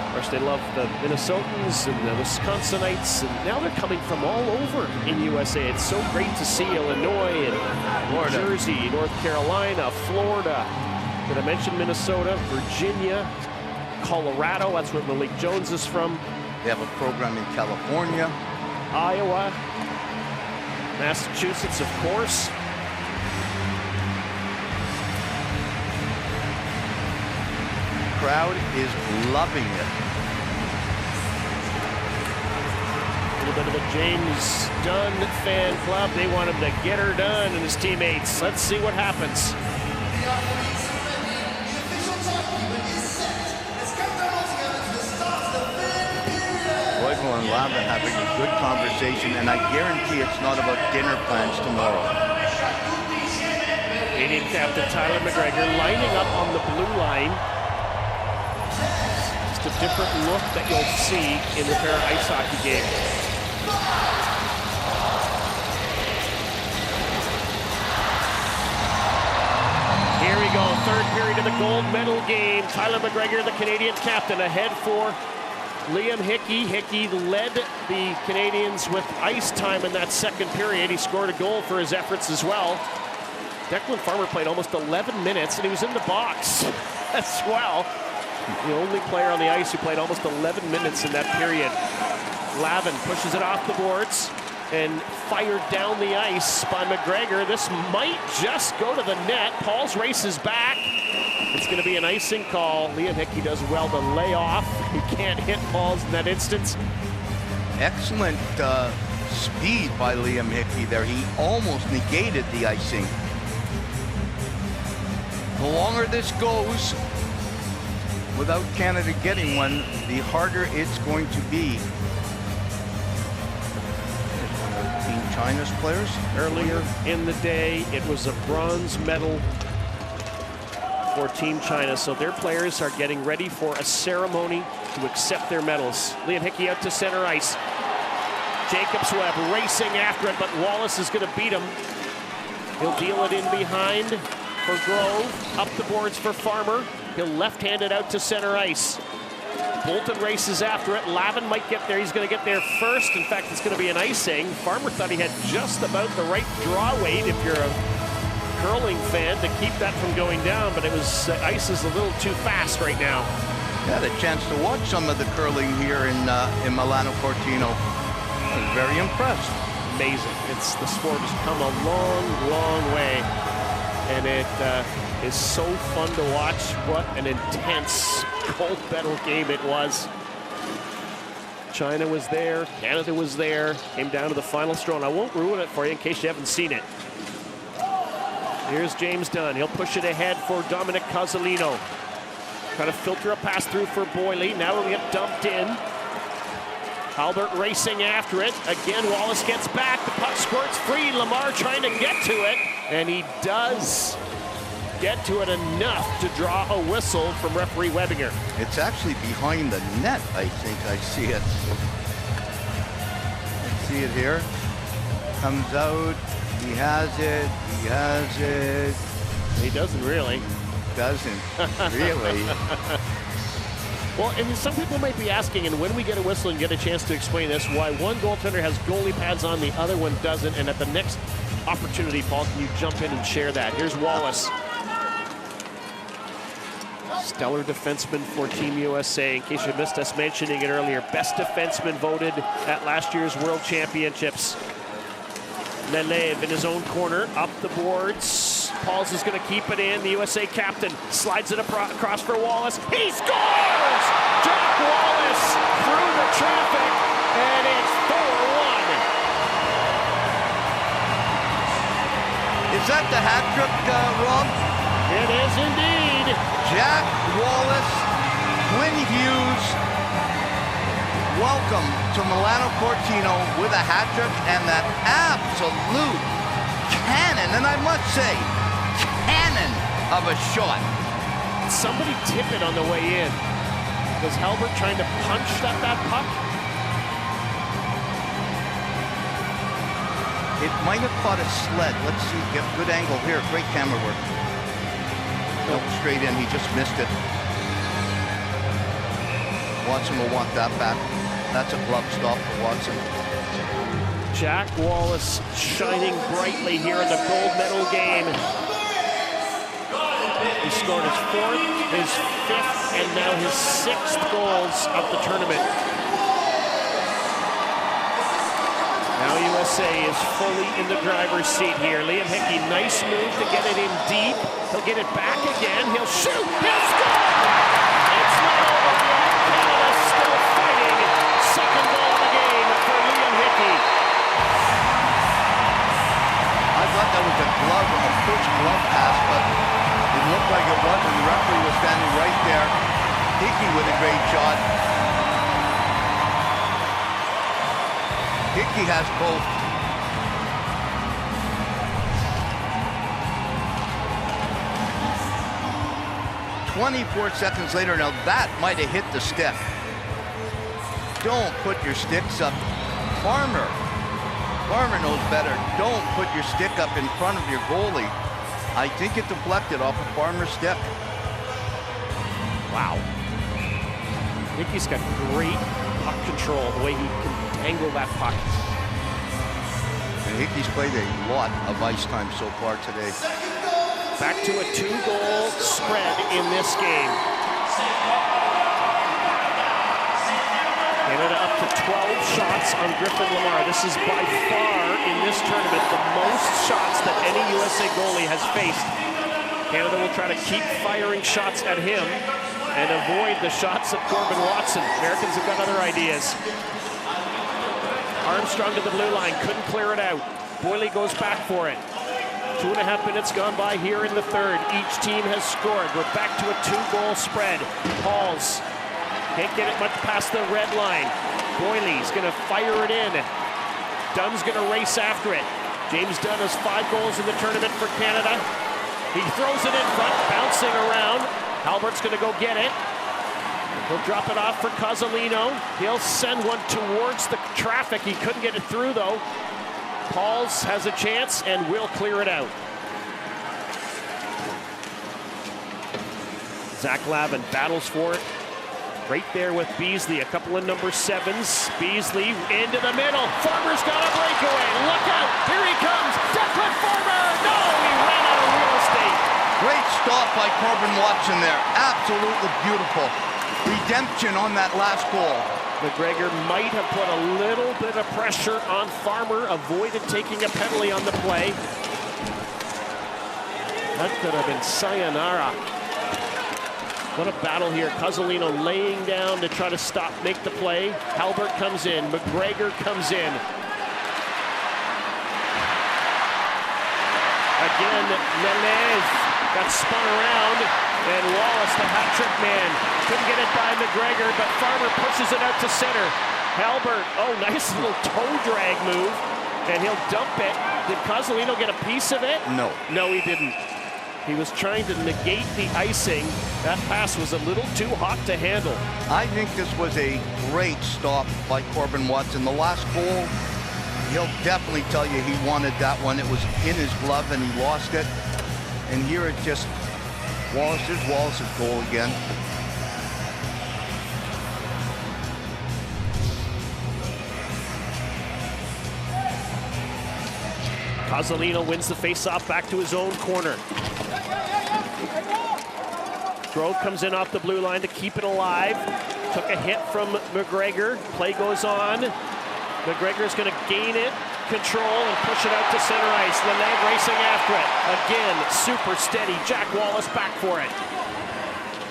Of course, they love the Minnesotans and the Wisconsinites, and now they're coming from all over in USA. It's so great to see Illinois and Florida, New Jersey, North Carolina, Florida. Did I mention Minnesota, Virginia, Colorado? That's where Malik Jones is from. They have a program in California, Iowa, Massachusetts, of course. Crowd is loving it. A little bit of a James Dunn fan club. They want him to get her done, and his teammates. Let's see what happens. Royal and Lavin having a good conversation, and I guarantee it's not about dinner plans tomorrow. Canadian captain Tyler McGregor lining up on the blue line. Just a different look that you'll see in the para ice hockey game. Here we go, third period of the gold medal game. Tyler McGregor, the Canadian captain, ahead for Liam Hickey. Hickey led the Canadians with ice time in that second period. He scored a goal for his efforts as well. Declan Farmer played almost 11 minutes, and he was in the box as well. The only player on the ice who played almost 11 minutes in that period. Lavin pushes it off the boards and fired down the ice by McGregor. This might just go to the net. Paul's races back. It's going to be an icing call. Liam Hickey does well to lay off. He can't hit Paul's in that instance. Excellent speed by Liam Hickey there. He almost negated the icing. The longer this goes, without Canada getting one, the harder it's going to be. Team China's players. Earlier in the day, it was a bronze medal for Team China, so their players are getting ready for a ceremony to accept their medals. Liam Hickey out to center ice. Jacobs Webb racing after it, but Wallace is going to beat him. He'll deal it in behind for Grove, up the boards for Farmer. He'll left-hand it out to center ice. Bolton races after it. Lavin might get there. He's going to get there first. In fact, it's going to be an icing. Farmer thought he had just about the right draw weight if you're a curling fan to keep that from going down, but it was ice is a little too fast right now. Yeah, the chance to watch some of the curling here in Milano Cortina. I was very impressed. Amazing. The sport has come a long, long way, and it is so fun to watch. What an intense gold medal game it was. China was there, Canada was there, came down to the final straw, and I won't ruin it for you in case you haven't seen it. Here's James Dunn. He'll push it ahead for Dominic Cozzolino. Trying to filter a pass through for Boyley. Now it'll get dumped in. Albert racing after it. Again, Wallace gets back. The puck squirts free. Lamar trying to get to it. And he does get to it enough to draw a whistle from referee Webinger. It's actually behind the net, I think. I see it. See it here. Comes out. He has it. He has it. He doesn't really. Doesn't really. Well, and some people might be asking, and when we get a whistle and get a chance to explain this, why one goaltender has goalie pads on, the other one doesn't. And at the next opportunity, Paul, can you jump in and share that? Here's Wallace. Stellar defenseman for Team USA. In case you missed us mentioning it earlier, best defenseman voted at last year's World Championships. Lelev in his own corner, up the boards. Pauls is going to keep it in. The USA captain slides it across for Wallace. He scores! Jack Wallace through the traffic, and it's 4-1. Is that the hat trick, Rob? It is indeed. Jack Wallace, Quinn Hughes, welcome to Milano Cortina with a hat trick and that absolute cannon, and I must say, cannon of a shot. Somebody tip it on the way in. Was Halbert trying to punch at that puck? It might have caught a sled. Let's see, get good angle here. Great camera work. Nope, straight in, he just missed it. Watson will want that back. That's a glove stop for Watson. Jack Wallace shining brightly here in the gold medal game. He scored his 4th, his 5th, and now his 6th goals of the tournament. Now USA is fully in the driver's seat here. Liam Hickey, nice move to get it in deep. He'll get it back again. He'll shoot. He'll score! It's not over yet. Canada's still fighting. Second goal of the game for Liam Hickey. I thought that was a glove, a push glove pass, but it looked like it wasn't. The referee was standing right there. Hickey with a great shot. Hickey has both. "24 seconds later, now that might have hit the stick. Don't put your sticks up. Farmer knows better. Don't put your stick up in front of your goalie. I think it deflected off of Farmer's stick. Wow. Hickey's got great puck control, the way he can angle that puck. And Hickey's played a lot of ice time so far today. Back to a 2-goal spread in this game. Canada up to 12 shots on Griffin Lamar. This is by far in this tournament the most shots that any USA goalie has faced. Canada will try to keep firing shots at him and avoid the shots at Corbin Watson. Americans have got other ideas. Armstrong to the blue line, couldn't clear it out. Boyle goes back for it. 2.5 minutes gone by here in the third. Each team has scored. We're back to a 2-goal spread. Pauls can't get it much past the red line. Boyle's gonna fire it in. Dunn's gonna race after it. James Dunn has 5 goals in the tournament for Canada. He throws it in front, bouncing around. Halbert's gonna go get it. He'll drop it off for Cozzolino. He'll send one towards the traffic. He couldn't get it through though. Pauls has a chance and will clear it out. Zach Lavin battles for it. Right there with Beasley, a couple of number 7s. Beasley into the middle. Farmer's got a breakaway. Look out, here he comes. Declan Farmer, no, he ran out of real estate. Great stop by Corbin Watson there. Absolutely beautiful. Redemption on that last goal. McGregor might have put a little bit of pressure on Farmer, avoided taking a penalty on the play. That could have been sayonara. What a battle here. Cozzolino laying down to try to make the play. Halbert comes in, McGregor comes in. Again, Lelev got spun around, and Wallace, the hat-trick man, couldn't get it by McGregor, but Farmer pushes it out to center. Halbert, oh, nice little toe drag move, and he'll dump it. Did Cozzolino get a piece of it? No. No, he didn't. He was trying to negate the icing. That pass was a little too hot to handle. I think this was a great stop by Corbin Watson. The last goal, he'll definitely tell you he wanted that one. It was in his glove and he lost it. And here it just, there's Wallace's goal again. Cozzolino wins the face-off back to his own corner. Grove comes in off the blue line to keep it alive. Took a hit from McGregor. Play goes on. McGregor's going to gain it, control, and push it out to center ice. Lelev racing after it. Again, super steady. Jack Wallace back for it.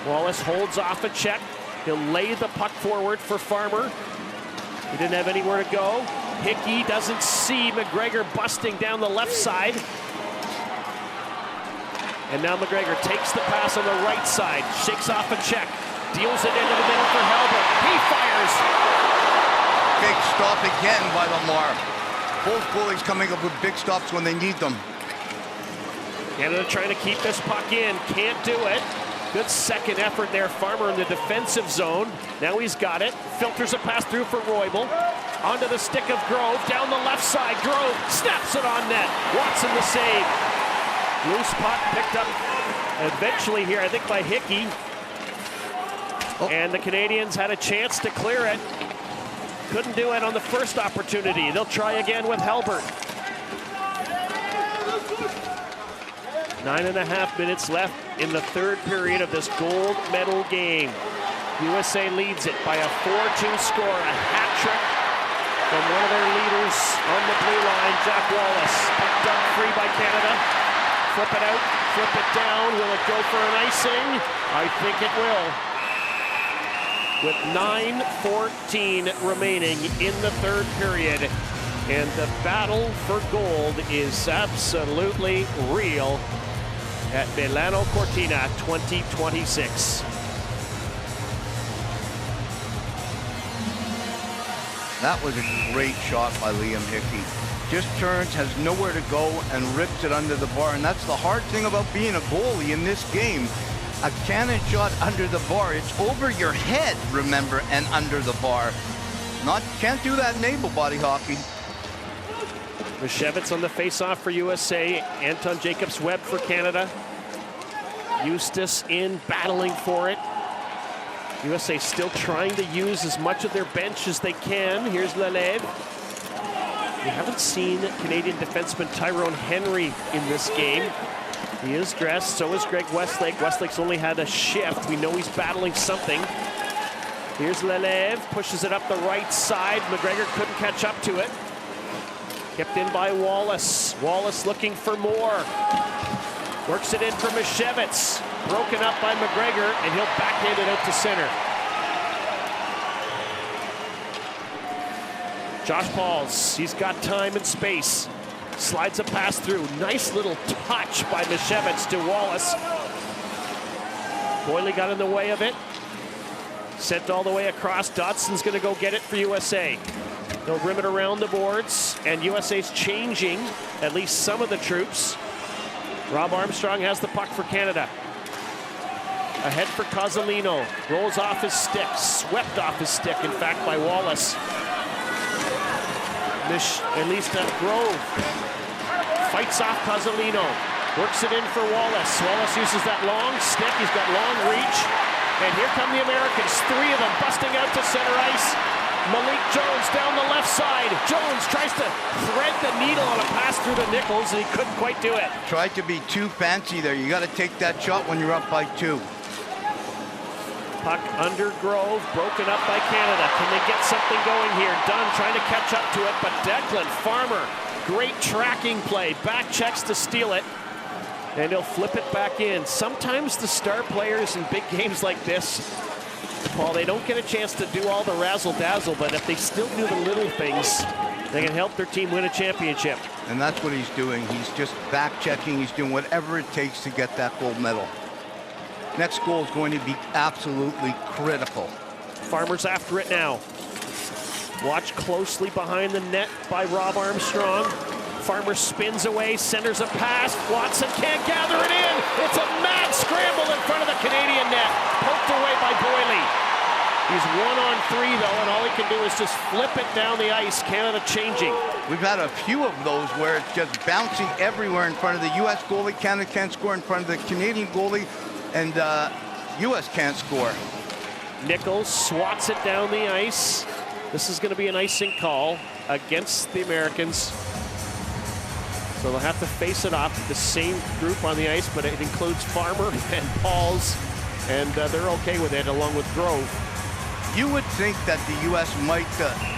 Wallace holds off a check. He'll lay the puck forward for Farmer. He didn't have anywhere to go. Hickey doesn't see McGregor busting down the left side. And now McGregor takes the pass on the right side, shakes off a check, deals it into the middle for Halbert. He fires. Big stop again by Lamar. Both goalies coming up with big stops when they need them. Canada trying to keep this puck in, can't do it. Good second effort there, Farmer in the defensive zone. Now he's got it, filters a pass through for Roybal. Onto the stick of Grove, down the left side. Grove snaps it on net. Watson the save. Loose puck picked up eventually here, I think, by Hickey. Oh. And the Canadians had a chance to clear it. Couldn't do it on the first opportunity. They'll try again with Halbert. 9.5 minutes left in the third period of this gold medal game. USA leads it by a 4-2 score, a hat trick from one of their leaders on the blue line, Jack Wallace. Picked up free by Canada. Flip it out, flip it down. Will it go for an icing? I think it will. With 9:14 remaining in the third period. And the battle for gold is absolutely real at Milano Cortina 2026. That was a great shot by Liam Hickey. Just turns, has nowhere to go, and rips it under the bar. And that's the hard thing about being a goalie in this game. A cannon shot under the bar. It's over your head, remember, and under the bar. Can't do that in able-body hockey. Mishevitz on the face-off for USA. Anton Jacobs-Webb for Canada. Eustace in, battling for it. USA still trying to use as much of their bench as they can. Here's Lelev. We haven't seen Canadian defenseman Tyrone Henry in this game. He is dressed, so is Greg Westlake. Westlake's only had a shift. We know he's battling something. Here's Lelev, pushes it up the right side. McGregor couldn't catch up to it. Kept in by Wallace. Wallace looking for more. Works it in for Mishevitz. Broken up by McGregor, and he'll backhand it out to center. Josh Pauls, he's got time and space. Slides a pass through. Nice little touch by Mishevitz to Wallace. Boyle got in the way of it. Sent all the way across. Dodson's going to go get it for USA. They'll rim it around the boards, and USA's changing at least some of the troops. Rob Armstrong has the puck for Canada. Ahead for Cozzolino. Rolls off his stick. Swept off his stick, in fact, by Wallace. At least Grove fights off Cozzolino. Works it in for Wallace. Wallace uses that long stick. He's got long reach. And here come the Americans. Three of them busting out to center ice. Malik Jones down the left side. Jones tries to thread the needle on a pass through the Nichols, and he couldn't quite do it. Tried to be too fancy there. You got to take that shot when you're up by 2. Puck under Grove, broken up by Canada. Can they get something going here? Dunn trying to catch up to it, but Declan Farmer, great tracking play. Back checks to steal it, and he'll flip it back in. Sometimes the star players in big games like this, Paul, they don't get a chance to do all the razzle-dazzle, but if they still do the little things, they can help their team win a championship. And that's what he's doing. He's just back-checking. He's doing whatever it takes to get that gold medal. Next goal is going to be absolutely critical. Farmer's after it now. Watch closely behind the net by Rob Armstrong. Farmer spins away, centers a pass. Watson can't gather it in. It's a mad scramble in front of the Canadian net. Poked away by Boyle. He's 1-on-3 though, and all he can do is just flip it down the ice. Canada changing. We've had a few of those where it's just bouncing everywhere in front of the U.S. goalie. Canada can't score in front of the Canadian goalie, and U.S. can't score. Nichols swats it down the ice. This is going to be an icing call against the Americans. So they'll have to face it off with the same group on the ice, but it includes Farmer and Pauls, and they're okay with it, along with Grove. You would think that the U.S. might,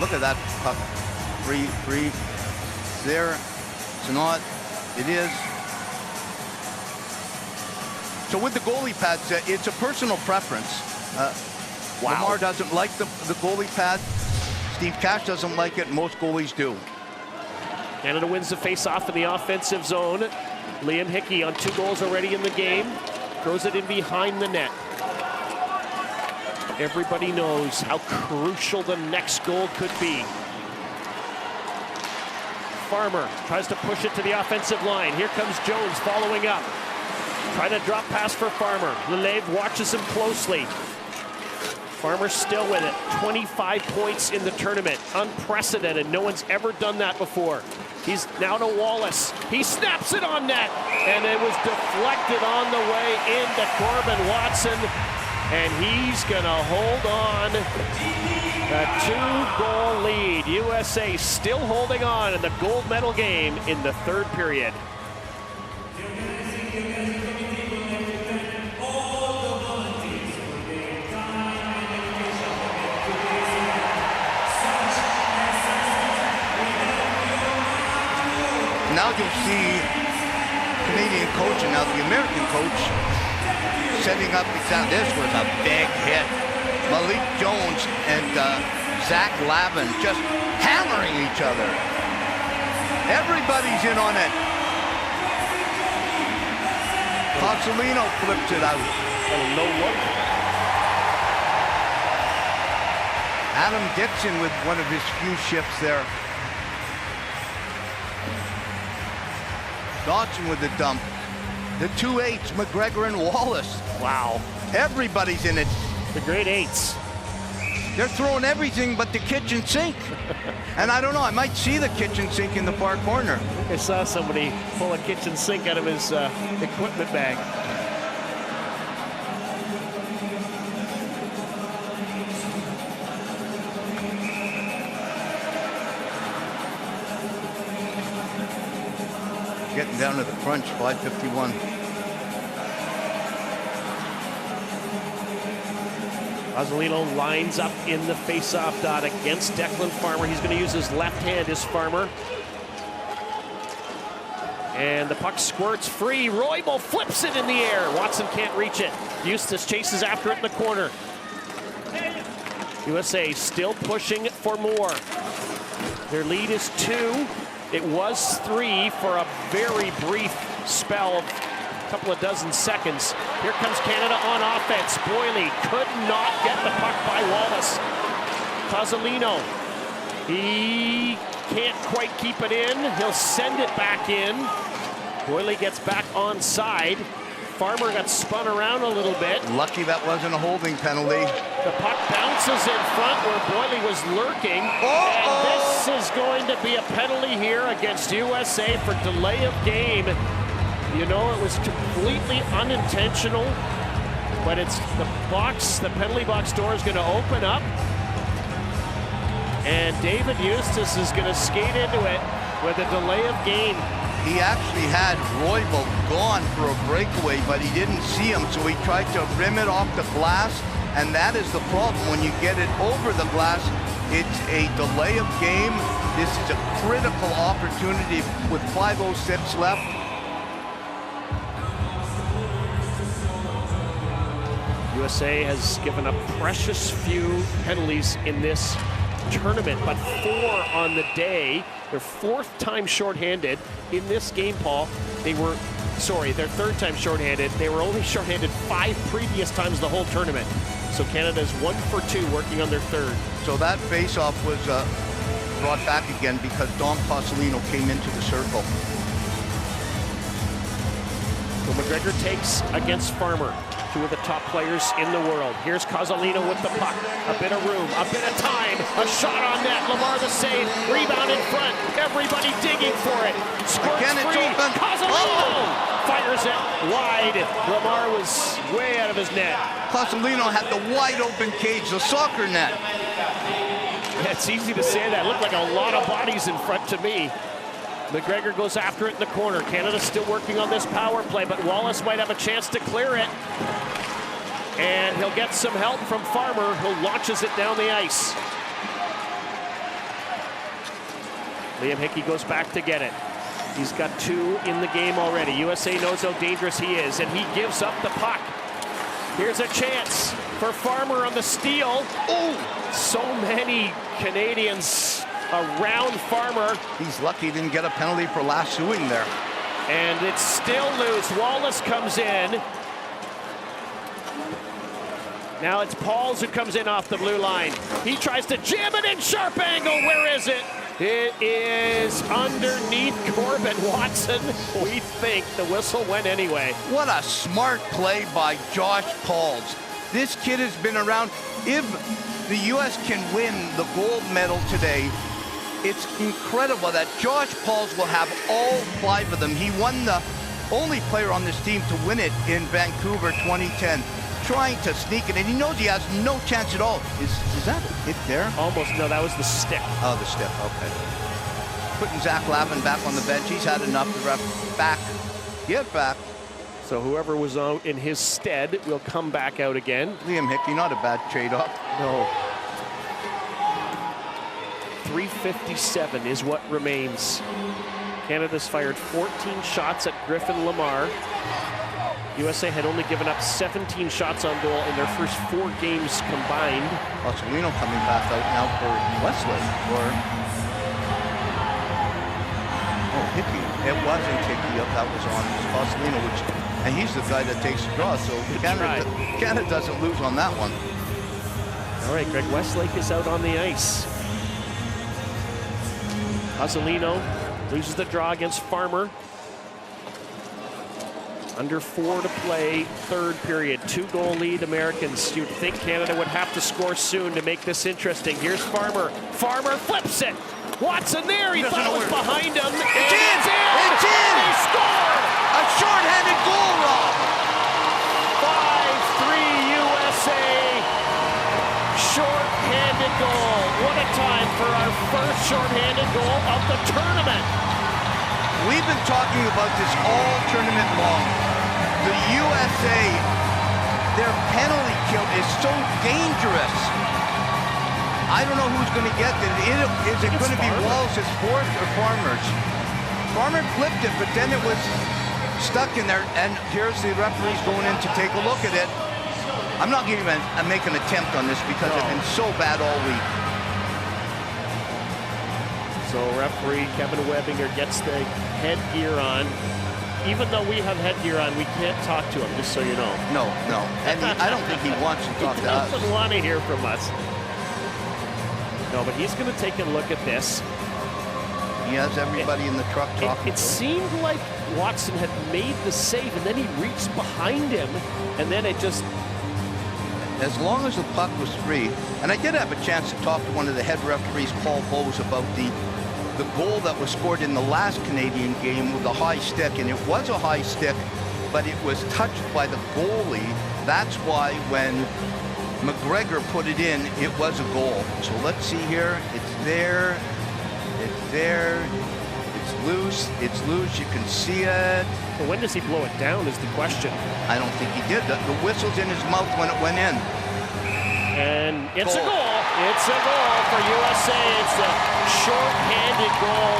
look at that puck, free, there, it's not, it is. So with the goalie pads, it's a personal preference. Wow. Lamar doesn't like the goalie pad. Steve Cash doesn't like it, most goalies do. Canada wins the face-off in the offensive zone. Liam Hickey on 2 goals already in the game. Throws it in behind the net. Everybody knows how crucial the next goal could be. Farmer tries to push it to the offensive line. Here comes Jones following up. Trying to drop pass for Farmer. Lelev watches him closely. Farmer still with it. 25 points in the tournament. Unprecedented. No one's ever done that before. He's now to Wallace. He snaps it on net. And it was deflected on the way into Corbin Watson. And he's going to hold on. A 2-goal lead. USA still holding on in the gold medal game in the 3rd period. Now you'll see Canadian coach and now the American coach setting up exactly. This was a big hit. Malik Jones and Zach Lavin just hammering each other. Everybody's in on it. Cozzolino flips it out. No look. Adam Dixon with one of his few shifts there. Dodson with the dump. The 2-8s, McGregor and Wallace. Wow. Everybody's in it. The great 8s. They're throwing everything but the kitchen sink. And I don't know, I might see the kitchen sink in the far corner. I saw somebody pull a kitchen sink out of his equipment bag. Getting down to the crunch, 5:51. Cozzolino lines up in the face-off dot against Declan Farmer. He's going to use his left hand as Farmer. And the puck squirts free. Roybal flips it in the air. Watson can't reach it. Eustace chases after it in the corner. USA still pushing for more. Their lead is 2. It was 3 for a very brief spell, a couple of dozen seconds. Here comes Canada on offense. Boyle could not get the puck by Wallace. Cozzolino, he can't quite keep it in. He'll send it back in. Boyle gets back onside. Farmer got spun around a little bit. Lucky that wasn't a holding penalty. The puck bounces in front where Boyle was lurking. And this is going to be a penalty here against USA for delay of game. You know, it was completely unintentional, but it's the box, the penalty box door is going to open up. And David Eustace is going to skate into it with a delay of game. He actually had Roybal gone for a breakaway, but he didn't see him, so he tried to rim it off the glass, and that is the problem. When you get it over the glass, it's a delay of game. This is a critical opportunity with 5:06 left. USA has given up precious few penalties in this tournament, but 4 on the day. Their 4th time shorthanded in this game, Paul. They were, sorry, their 3rd time shorthanded. They were only shorthanded 5 previous times the whole tournament. So Canada's 1 for 2 working on their third. So that face-off was brought back again because Dom Pasolino came into the circle. So McGregor takes against Farmer, two of the top players in the world. Here's Cozzolino with the puck. A bit of room, a bit of time, a shot on net. Lamar the save, rebound in front. Everybody digging for it. Squirts Again, it's free. open. Cozzolino fires it wide. Lamar was way out of his net. Pasolino had the wide open cage, the soccer net. Yeah, it's easy to say that. It looked like a lot of bodies in front to me. McGregor goes after it in the corner. Canada's still working on this power play, but Wallace might have a chance to clear it. And he'll get some help from Farmer, who launches it down the ice. Liam Hickey goes back to get it. He's got 2 in the game already. USA knows how dangerous he is, and he gives up the puck. Here's a chance for Farmer on the steal. Oh, so many Canadians around Farmer. He's lucky he didn't get a penalty for lassoing there. And it's still loose. Wallace comes in. Now it's Pauls who comes in off the blue line. He tries to jam it in, sharp angle. Where is it? It is underneath Corbin Watson. We think the whistle went anyway. What a smart play by Josh Pauls. This kid has been around. If the U.S. can win the gold medal today, it's incredible that Josh Pauls will have all 5 of them. He won the only player on this team to win it in Vancouver 2010. Trying to sneak it, and he knows he has no chance at all. Is that a hit there? Almost. No, that was the stick. Oh, the stick. Okay. Putting Zach Lavin back on the bench. He's had enough. The ref back. Get back. So whoever was out in his stead will come back out again. Liam Hickey, not a bad trade-off. No. 3:57 is what remains. Canada's fired 14 shots at Griffin Lamar. USA had only given up 17 shots on goal in their first 4 games combined. Pasolino coming back out now for Wesley. Hickey. It wasn't Hickey that was on. It was Pasolino, and he's the guy that takes the draw. So Canada doesn't lose on that one. All right, Greg Westlake is out on the ice. Pasolino loses the draw against Farmer. Under 4 to play, third period. 2-goal lead, Americans. You'd think Canada would have to score soon to make this interesting. Here's Farmer. Farmer flips it. Watson there. He thought it was behind him. It's in! It's in! They score! A shorthanded goal, Rob! 5-3 USA. Short-handed goal. What a time for our first short-handed goal of the tournament. We've been talking about this all tournament long. The USA, their penalty kill is so dangerous. I don't know who's going to get it. Is it going to be Wallace's 4th or Farmer's? Farmer flipped it, but then it was stuck in there. And here's the referees going in to take a look at it. I'm not going to make an attempt on this because it's been so bad all week. So referee Kevin Webbinger gets the headgear on. Even though we have headgear on, we can't talk to him, just so you know. No. And I don't think he wants to talk to us. He doesn't want to hear from us. No, but he's going to take a look at this. He has everybody in the truck talking. It seemed like Watson had made the save, and then he reached behind him, and then it just... As long as the puck was free, and I did have a chance to talk to one of the head referees, Paul Bowes, about the goal that was scored in the last Canadian game with a high stick, and it was a high stick, but it was touched by the goalie. That's why when McGregor put it in, it was a goal. So let's see here. It's there. It's there. It's loose. You can see it. Well, when does he blow it down is the question. I don't think he did. The whistle's in his mouth when it went in. And it's a goal. It's a goal for USA. It's a short-handed goal.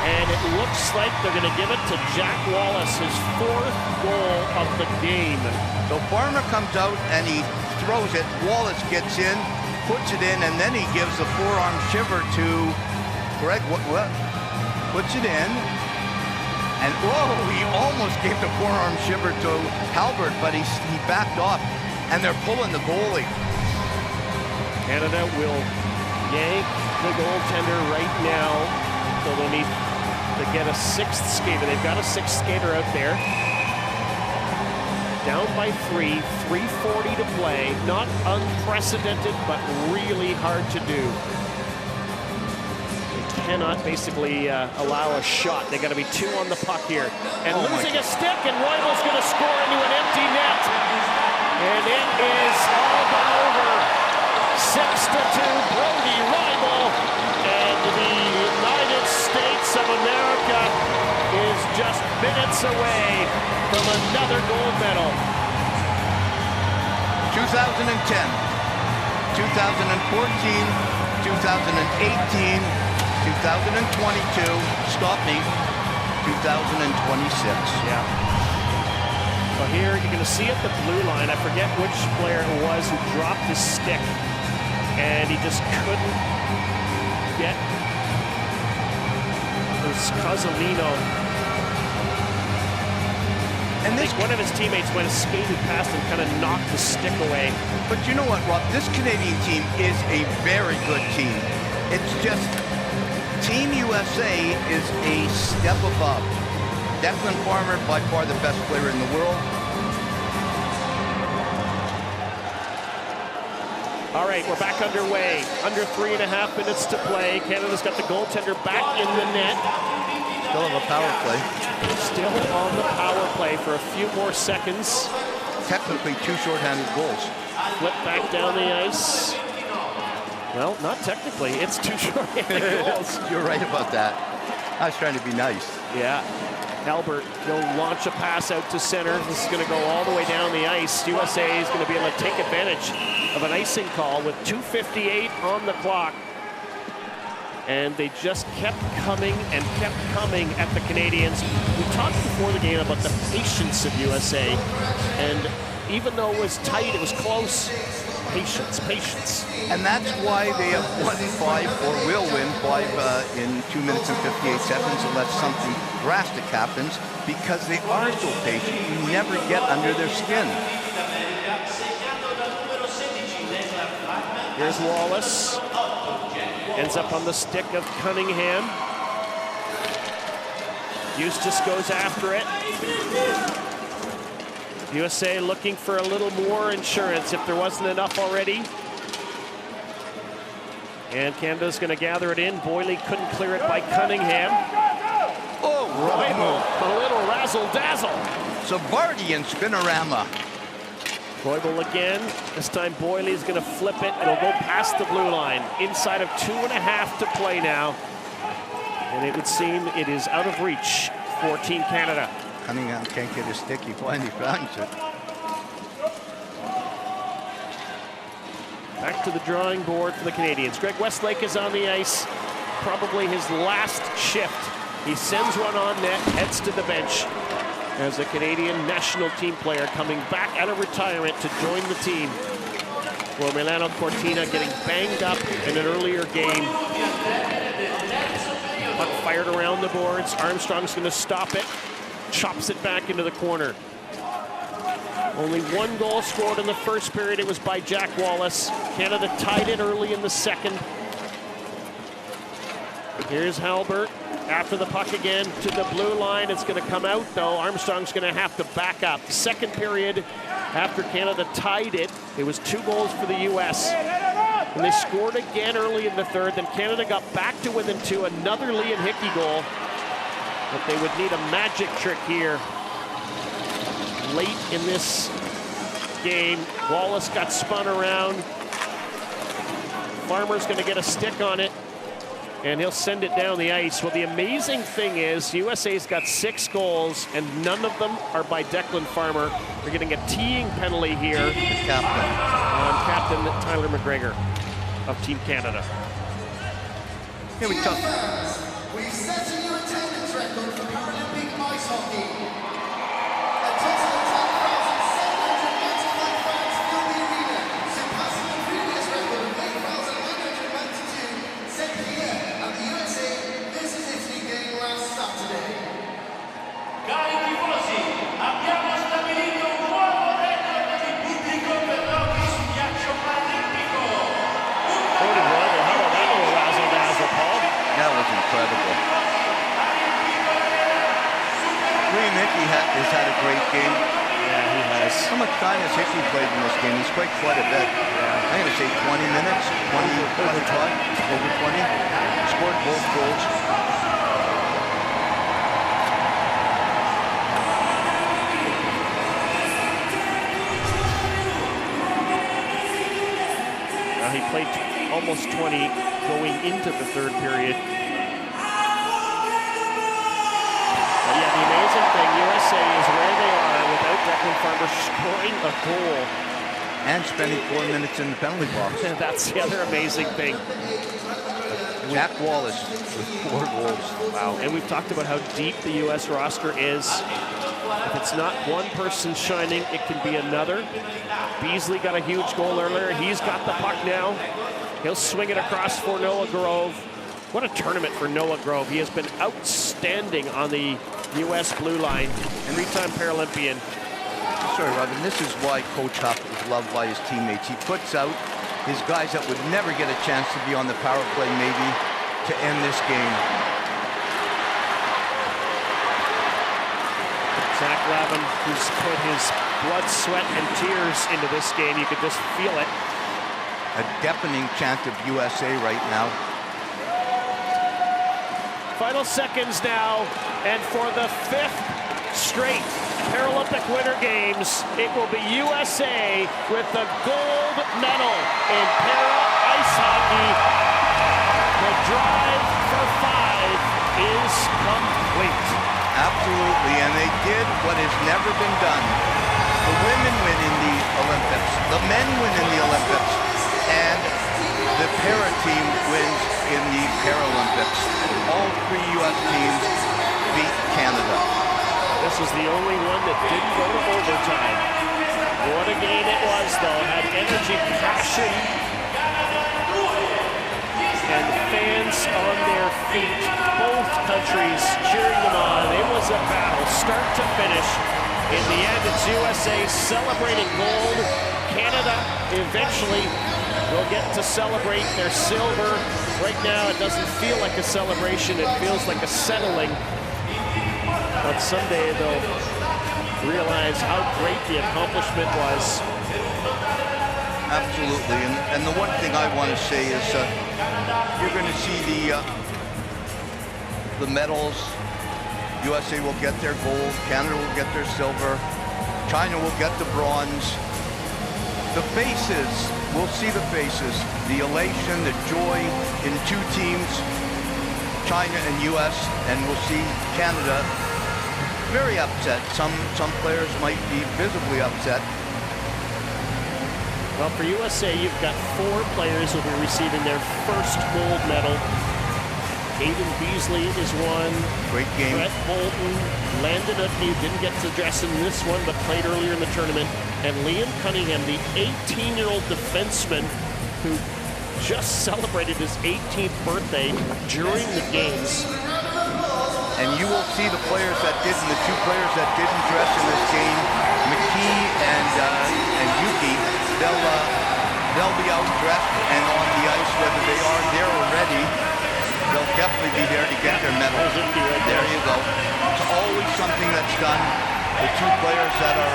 And it looks like they're going to give it to Jack Wallace, his 4th goal of the game. So Farmer comes out and he throws it. Wallace gets in, puts it in, and then he gives the forearm shiver to Greg. What? Puts it in. And whoa, he almost gave the forearm shiver to Halbert, but he backed off. And they're pulling the goalie. Canada will yank the goaltender right now. So they'll need to get a sixth skater. They've got a sixth skater out there. Down by 3, 3:40 to play. Not unprecedented, but really hard to do. They cannot basically allow a shot. They got to be 2 on the puck here. And losing a stick, and Royval's going to score into an empty net. And it is all but over. 6-2, Brody Royval. And the United States of America is just minutes away from another gold medal. 2010, 2014, 2018, 2022, stop me, 2026. Yeah. So here you're going to see at the blue line, I forget which player it was who dropped his stick, and he just couldn't get this Cozzolino. And I think one of his teammates went skating past and kind of knocked the stick away. But you know what, Rob? This Canadian team is a very good team. It's just Team USA is a step above. Declan Farmer, by far the best player in the world. All right, we're back underway. Under 3.5 minutes to play. Canada's got the goaltender back in the net. Still have a power play. Still on the power play for a few more seconds. Technically 2 shorthanded goals. Flip back down the ice. Well, not technically. It's 2 shorthanded goals. You're right about that. I was trying to be nice. Yeah. Albert will launch a pass out to center. This is going to go all the way down the ice. USA is going to be able to take advantage of an icing call with 2:58 on the clock. And they just kept coming and kept coming at the Canadians. We talked before the game about the patience of USA. And even though it was tight, it was close. Patience, patience. And that's why they have won 5 or will win 5 in 2 minutes and 58 seconds unless something drastic happens, because they are so patient. You never get under their skin. Here's Wallace. Ends up on the stick of Cunningham. Eustace goes after it. USA looking for a little more insurance if there wasn't enough already. And Canada's going to gather it in. Boyle couldn't clear it by Cunningham. Oh, Royval, a little razzle-dazzle. Zabardi Spinorama. Royval again. This time Boyle is going to flip it. It'll go past the blue line. Inside of 2.5 to play now. And it would seem it is out of reach for Team Canada. Cunningham can't get his stick. He finally finds it. Back to the drawing board for the Canadians. Greg Westlake is on the ice. Probably his last shift. He sends one on net, heads to the bench as a Canadian national team player coming back out of retirement to join the team for Milano Cortina, getting banged up in an earlier game. Puck fired around the boards. Armstrong's going to stop it. Chops it back into the corner. Only 1 goal scored in the first period. It was by Jack Wallace. Canada tied it early in the second. Here's Halbert after the puck again to the blue line. It's going to come out, though. Armstrong's going to have to back up. Second period, after Canada tied it, it was 2 goals for the U.S. And they scored again early in the third. Then Canada got back to within 2. Another Liam Hickey goal. But they would need a magic trick here. Late in this game, Wallace got spun around. Farmer's going to get a stick on it, and he'll send it down the ice. Well, the amazing thing is USA's got 6 goals, and none of them are by Declan Farmer. They're getting a teeing penalty here on Captain Tyler McGregor of Team Canada. Here we go. We've set a new attendance record for Paralympic ice hockey. A total of 10,795 fans filled the arena, surpassing the previous record of 8,992 set here at the USA versus Italy game last Saturday. Cari tifosi, abbiamo stabilito un nuovo record di pubblico per has had a great game. Yeah, he has. How much time has Hickey played in this game? He's played quite a bit. Yeah. I'm going to say 20 minutes, 25, over 20. Scored both goals. Now he played almost 20 going into the third period. But yeah, the amazing thing, USA is where they are without Declan Farmer scoring a goal. And spending 4 minutes in the penalty box. That's the other amazing thing. Jack Wallace with 4 goals. Wow, and we've talked about how deep the U.S. roster is. If it's not one person shining, it can be another. Beasley got a huge goal earlier. He's got the puck now. He'll swing it across for Noah Grove. What a tournament for Noah Grove. He has been outstanding on the U.S. blue line. 3-time Paralympian. Sorry, Robin, this is why Coach Huff is loved by his teammates. He puts out his guys that would never get a chance to be on the power play maybe to end this game. Zach Lavin, who's put his blood, sweat, and tears into this game. You could just feel it. A deafening chant of USA right now. Final seconds now, and for the 5th straight Paralympic Winter Games, it will be USA with the gold medal in para-ice hockey. The drive for 5 is complete. Absolutely, and they did what has never been done. The women win in the Olympics, the men win in the Olympics, and the para team wins in the Paralympics. All 3 U.S. teams beat Canada. This is the only one that didn't go to overtime. What a game it was, though. It had energy, passion, and fans on their feet. Both countries cheering them on. It was a battle, start to finish. In the end, it's USA celebrating gold. Canada eventually will get to celebrate their silver. Right now, it doesn't feel like a celebration. It feels like a settling. But someday they'll realize how great the accomplishment was. Absolutely, and the one thing I want to say is you're going to see the medals. USA will get their gold, Canada will get their silver, China will get the bronze. The faces, we'll see the faces, the elation, the joy in 2 teams, China and US, and we'll see Canada very upset. Some players might be visibly upset. Well, for USA, you've got 4 players who will be receiving their first gold medal. Aiden Beasley is one. Great game. Brett Bolton, Landon Utney, didn't get to dress in this one, but played earlier in the tournament. And Liam Cunningham, the 18-year-old defenseman who just celebrated his 18th birthday during the games. And you will see the players that didn't, the 2 players that didn't dress in this game, McKee and Yuki, they'll be out dressed and on the ice, whether they are there already. They'll definitely be there to get their medal. There you go. It's always something that's done. The 2 players that are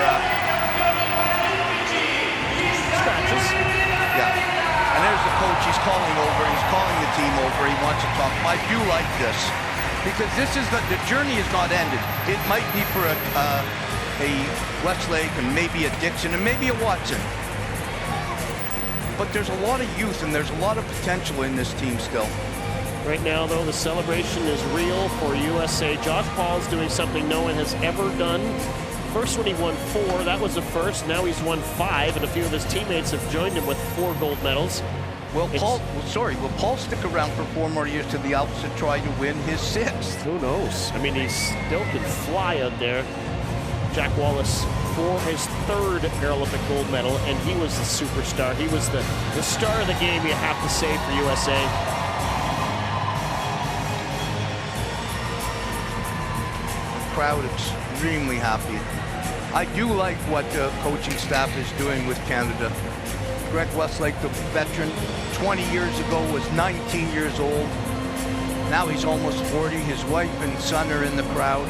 Scratches. yeah. And there's the coach. He's calling over. He's calling the team over. He wants to talk. I do like this because this is the journey is not ended. It might be for a Westlake and maybe a Dixon and maybe a Watson. But there's a lot of youth and there's a lot of potential in this team still. Right now, though, the celebration is real for USA. Josh Paul's doing something no one has ever done. First when he won 4, that was the first. Now he's won 5, and a few of his teammates have joined him with 4 gold medals. Will Paul stick around for 4 more years to the Alps to try to win his 6th? Who knows? I mean, he still can fly out there. Jack Wallace for his 3rd Paralympic gold medal, and he was the superstar. He was the star of the game, you have to say, for USA. Crowd extremely happy. I do like what the coaching staff is doing with Canada. Greg Westlake, the veteran, 20 years ago was 19 years old. Now he's almost 40. His wife and son are in the crowd.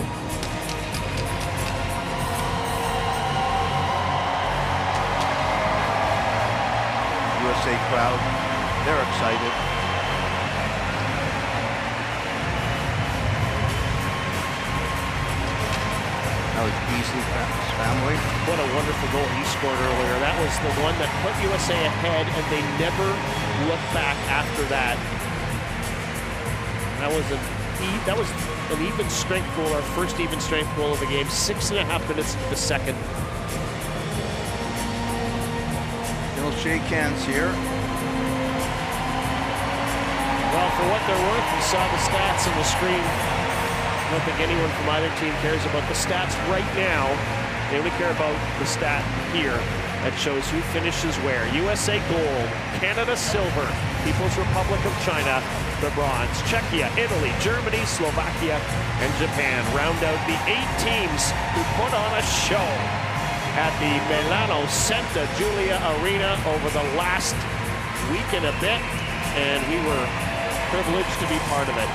USA crowd. They're excited. That was Beasley's family. What a wonderful goal he scored earlier. That was the one that put USA ahead, and they never looked back after that. That was an even strength goal, our first even strength goal of the game. 6.5 minutes into the second. They'll shake hands here. Well, for what they're worth, you saw the stats on the screen. I don't think anyone from either team cares about the stats right now. They only care about the stat here that shows who finishes where. USA gold, Canada silver, People's Republic of China the bronze. Czechia, Italy, Germany, Slovakia, and Japan round out the 8 teams who put on a show at the Milano Santa Giulia Arena over the last week and a bit, and we were privileged to be part of it.